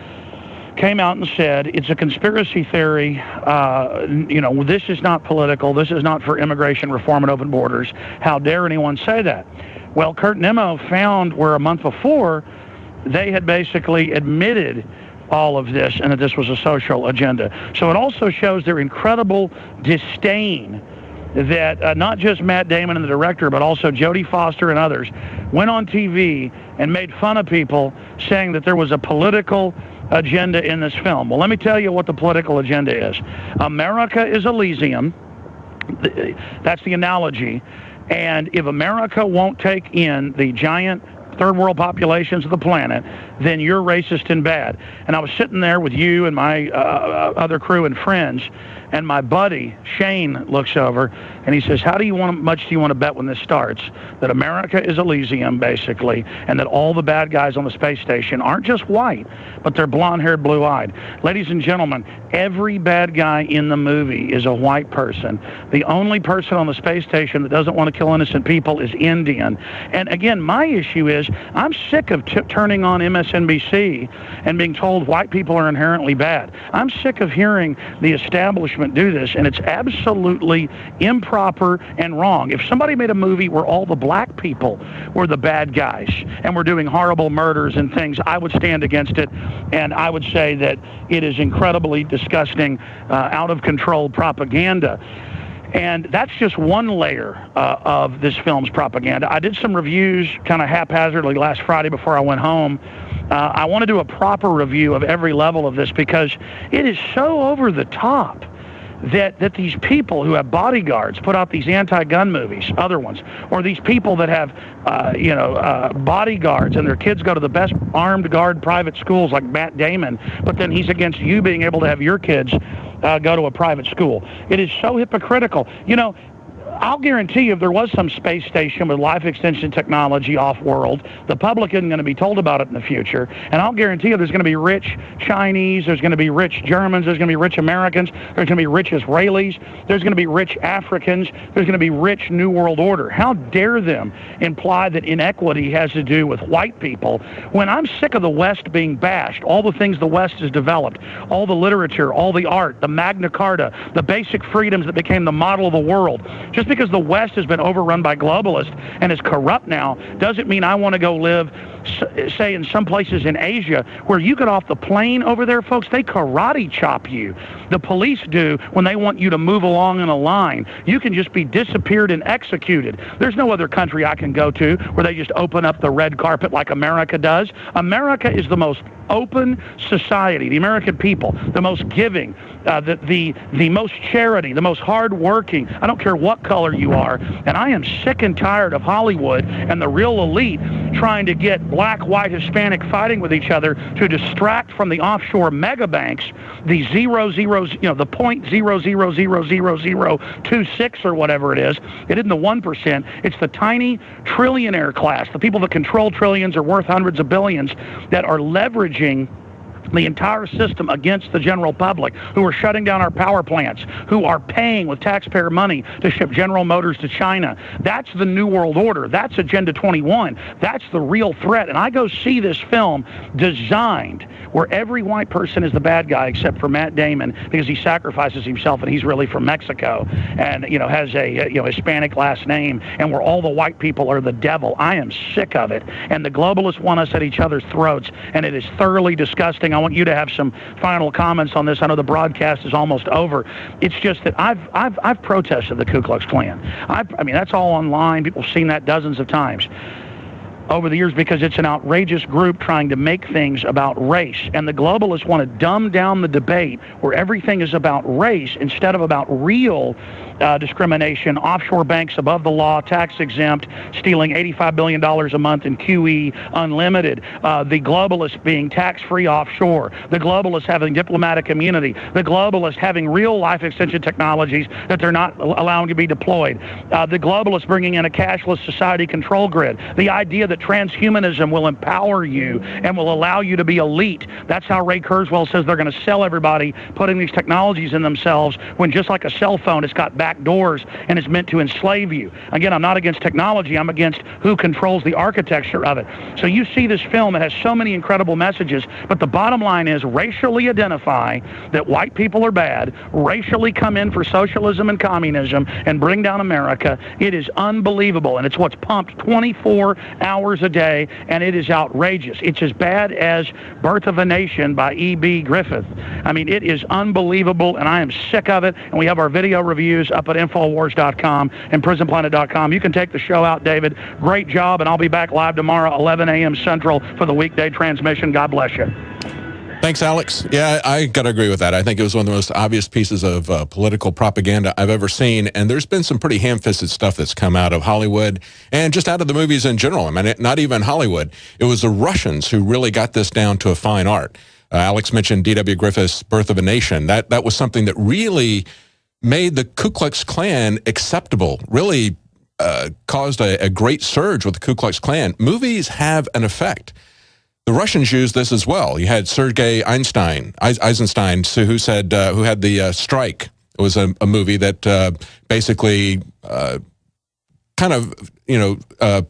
came out and said it's a conspiracy theory. This is not political. This is not for immigration reform and open borders. How dare anyone say that? Well, Kurt Nimmo found where a month before they had basically admitted all of this and that this was a social agenda. So it also shows their incredible disdain that not just Matt Damon and the director, but also Jodie Foster and others went on TV and made fun of people saying that there was a political agenda in this film. Well, let me tell you what the political agenda is. America is Elysium. That's the analogy. And if America won't take in the giant third world populations of the planet, then you're racist and bad. And I was sitting there with you and my other crew and friends, and my buddy Shane looks over and he says, how much do you want to bet when this starts that America is Elysium, basically, and that all the bad guys on the space station aren't just white, but they're blonde-haired, blue-eyed? Ladies and gentlemen, every bad guy in the movie is a white person. The only person on the space station that doesn't want to kill innocent people is Indian. And again, my issue is I'm sick of turning on MSNBC and being told white people are inherently bad. I'm sick of hearing the establishment do this, and it's absolutely improper and wrong. If somebody made a movie where all the black people were the bad guys and were doing horrible murders and things, I would stand against it, and I would say that it is incredibly disgusting, out of control propaganda. And that's just one layer of this film's propaganda. I did some reviews kind of haphazardly last Friday before I went home. I want to do a proper review of every level of this because it is so over the top that these people who have bodyguards put out these anti-gun movies, other ones, or these people that have, bodyguards and their kids go to the best armed guard private schools like Matt Damon, but then he's against you being able to have your kids go to a private school. It is so hypocritical. I'll guarantee you if there was some space station with life extension technology off-world, the public isn't going to be told about it in the future. And I'll guarantee you there's going to be rich Chinese, there's going to be rich Germans, there's going to be rich Americans, there's going to be rich Israelis, there's going to be rich Africans, there's going to be rich New World Order. How dare them imply that inequity has to do with white people when I'm sick of the West being bashed, all the things the West has developed, all the literature, all the art, the Magna Carta, the basic freedoms that became the model of the world. Just because the West has been overrun by globalists and is corrupt now doesn't mean I want to go live, say, in some places in Asia where you get off the plane over there, folks, they karate chop you. The police do when they want you to move along in a line. You can just be disappeared and executed. There's no other country I can go to where they just open up the red carpet like America does. America is the most open society, the American people, the most giving, the most charity, the most hardworking. I don't care what color you are, and I am sick and tired of Hollywood and the real elite trying to get black, white, Hispanic fighting with each other to distract from the offshore mega banks, the the 0.00000026 or whatever it is. It isn't the 1%. It's the tiny trillionaire class, the people that control trillions are worth hundreds of billions, that are leveraging the entire system against the general public, who are shutting down our power plants, who are paying with taxpayer money to ship General Motors to China. That's the New World Order. That's Agenda 21. That's the real threat. And I go see this film designed where every white person is the bad guy except for Matt Damon, because he sacrifices himself and he's really from Mexico and has a Hispanic last name, and where all the white people are the devil. I am sick of it. And the globalists want us at each other's throats, and it is thoroughly disgusting. I want you to have some final comments on this. I know the broadcast is almost over. It's just that I've protested the Ku Klux Klan. I mean, that's all online. People have seen that dozens of times. over the years because it's an outrageous group trying to make things about race. And the globalists want to dumb down the debate where everything is about race instead of about real discrimination, offshore banks above the law, tax exempt, stealing $85 billion a month in QE unlimited, the globalists being tax-free offshore, the globalists having diplomatic immunity, the globalists having real life extension technologies that they're not allowing to be deployed, the globalists bringing in a cashless society control grid, the idea that transhumanism will empower you and will allow you to be elite. That's how Ray Kurzweil says they're going to sell everybody, putting these technologies in themselves, when just like a cell phone, it's got back doors and is meant to enslave you. Again, I'm not against technology. I'm against who controls the architecture of it. So you see this film, it has so many incredible messages, but the bottom line is racially identify that white people are bad, racially come in for socialism and communism and bring down America. It is unbelievable, and it's what's pumped 24 hours a day, and it is outrageous. It's as bad as Birth of a Nation by E.B. Griffith. I mean, it is unbelievable, and I am sick of it, and we have our video reviews up at Infowars.com and Prisonplanet.com. You can take the show out, David. Great job, and I'll be back live tomorrow, 11 a.m. Central, for the weekday transmission. God bless you. Thanks, Alex. Yeah, I got to agree with that. I think it was one of the most obvious pieces of political propaganda I've ever seen, and there's been some pretty ham-fisted stuff that's come out of Hollywood and just out of the movies in general. I mean, not even Hollywood. It was the Russians who really got this down to a fine art. Alex mentioned D.W. Griffith's Birth of a Nation. That was something that really made the Ku Klux Klan acceptable, really caused a great surge with the Ku Klux Klan. Movies have an effect. The Russians used this as well. You had Sergei Eisenstein, who said, who had the Strike. It was a movie that basically kind of,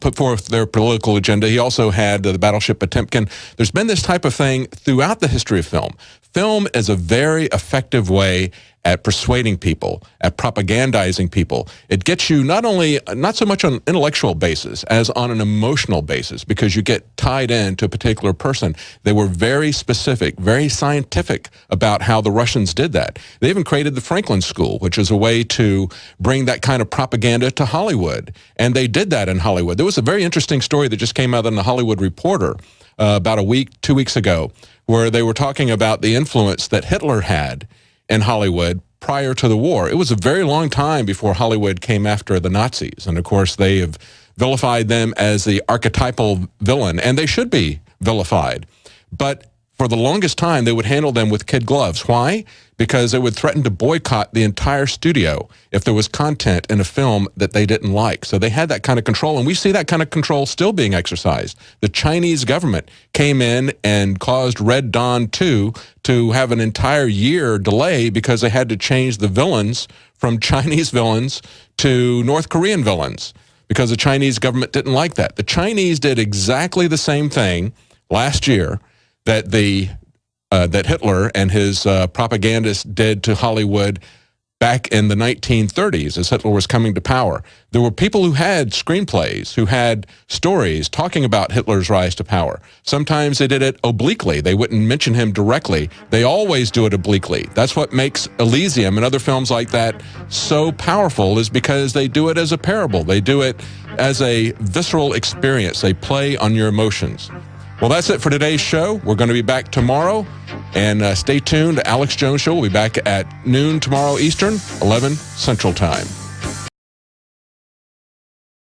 put forth their political agenda. He also had the Battleship Potemkin. There's been this type of thing throughout the history of film. Film is a very effective way at persuading people, at propagandizing people. It gets you not so much on an intellectual basis as on an emotional basis, because you get tied in to a particular person. They were very specific, very scientific about how the Russians did that. They even created the Franklin School, which is a way to bring that kind of propaganda to Hollywood. And they did that in Hollywood. There was a very interesting story that just came out in the Hollywood Reporter about 2 weeks ago, where they were talking about the influence that Hitler had in Hollywood prior to the war. It was a very long time before Hollywood came after the Nazis. And of course, they have vilified them as the archetypal villain, and they should be vilified. But for the longest time, they would handle them with kid gloves. Why? Because they would threaten to boycott the entire studio if there was content in a film that they didn't like. So they had that kind of control, and we see that kind of control still being exercised. The Chinese government came in and caused Red Dawn 2 to have an entire year delay because they had to change the villains from Chinese villains to North Korean villains because the Chinese government didn't like that. The Chinese did exactly the same thing last year that that Hitler and his propagandists did to Hollywood back in the 1930s as Hitler was coming to power. There were people who had screenplays, who had stories talking about Hitler's rise to power. Sometimes they did it obliquely. They wouldn't mention him directly. They always do it obliquely. That's what makes Elysium and other films like that so powerful, is because they do it as a parable. They do it as a visceral experience. They play on your emotions. Well, that's it for today's show. We're going to be back tomorrow, and stay tuned. Alex Jones Show will be back at noon tomorrow Eastern, 11 Central Time.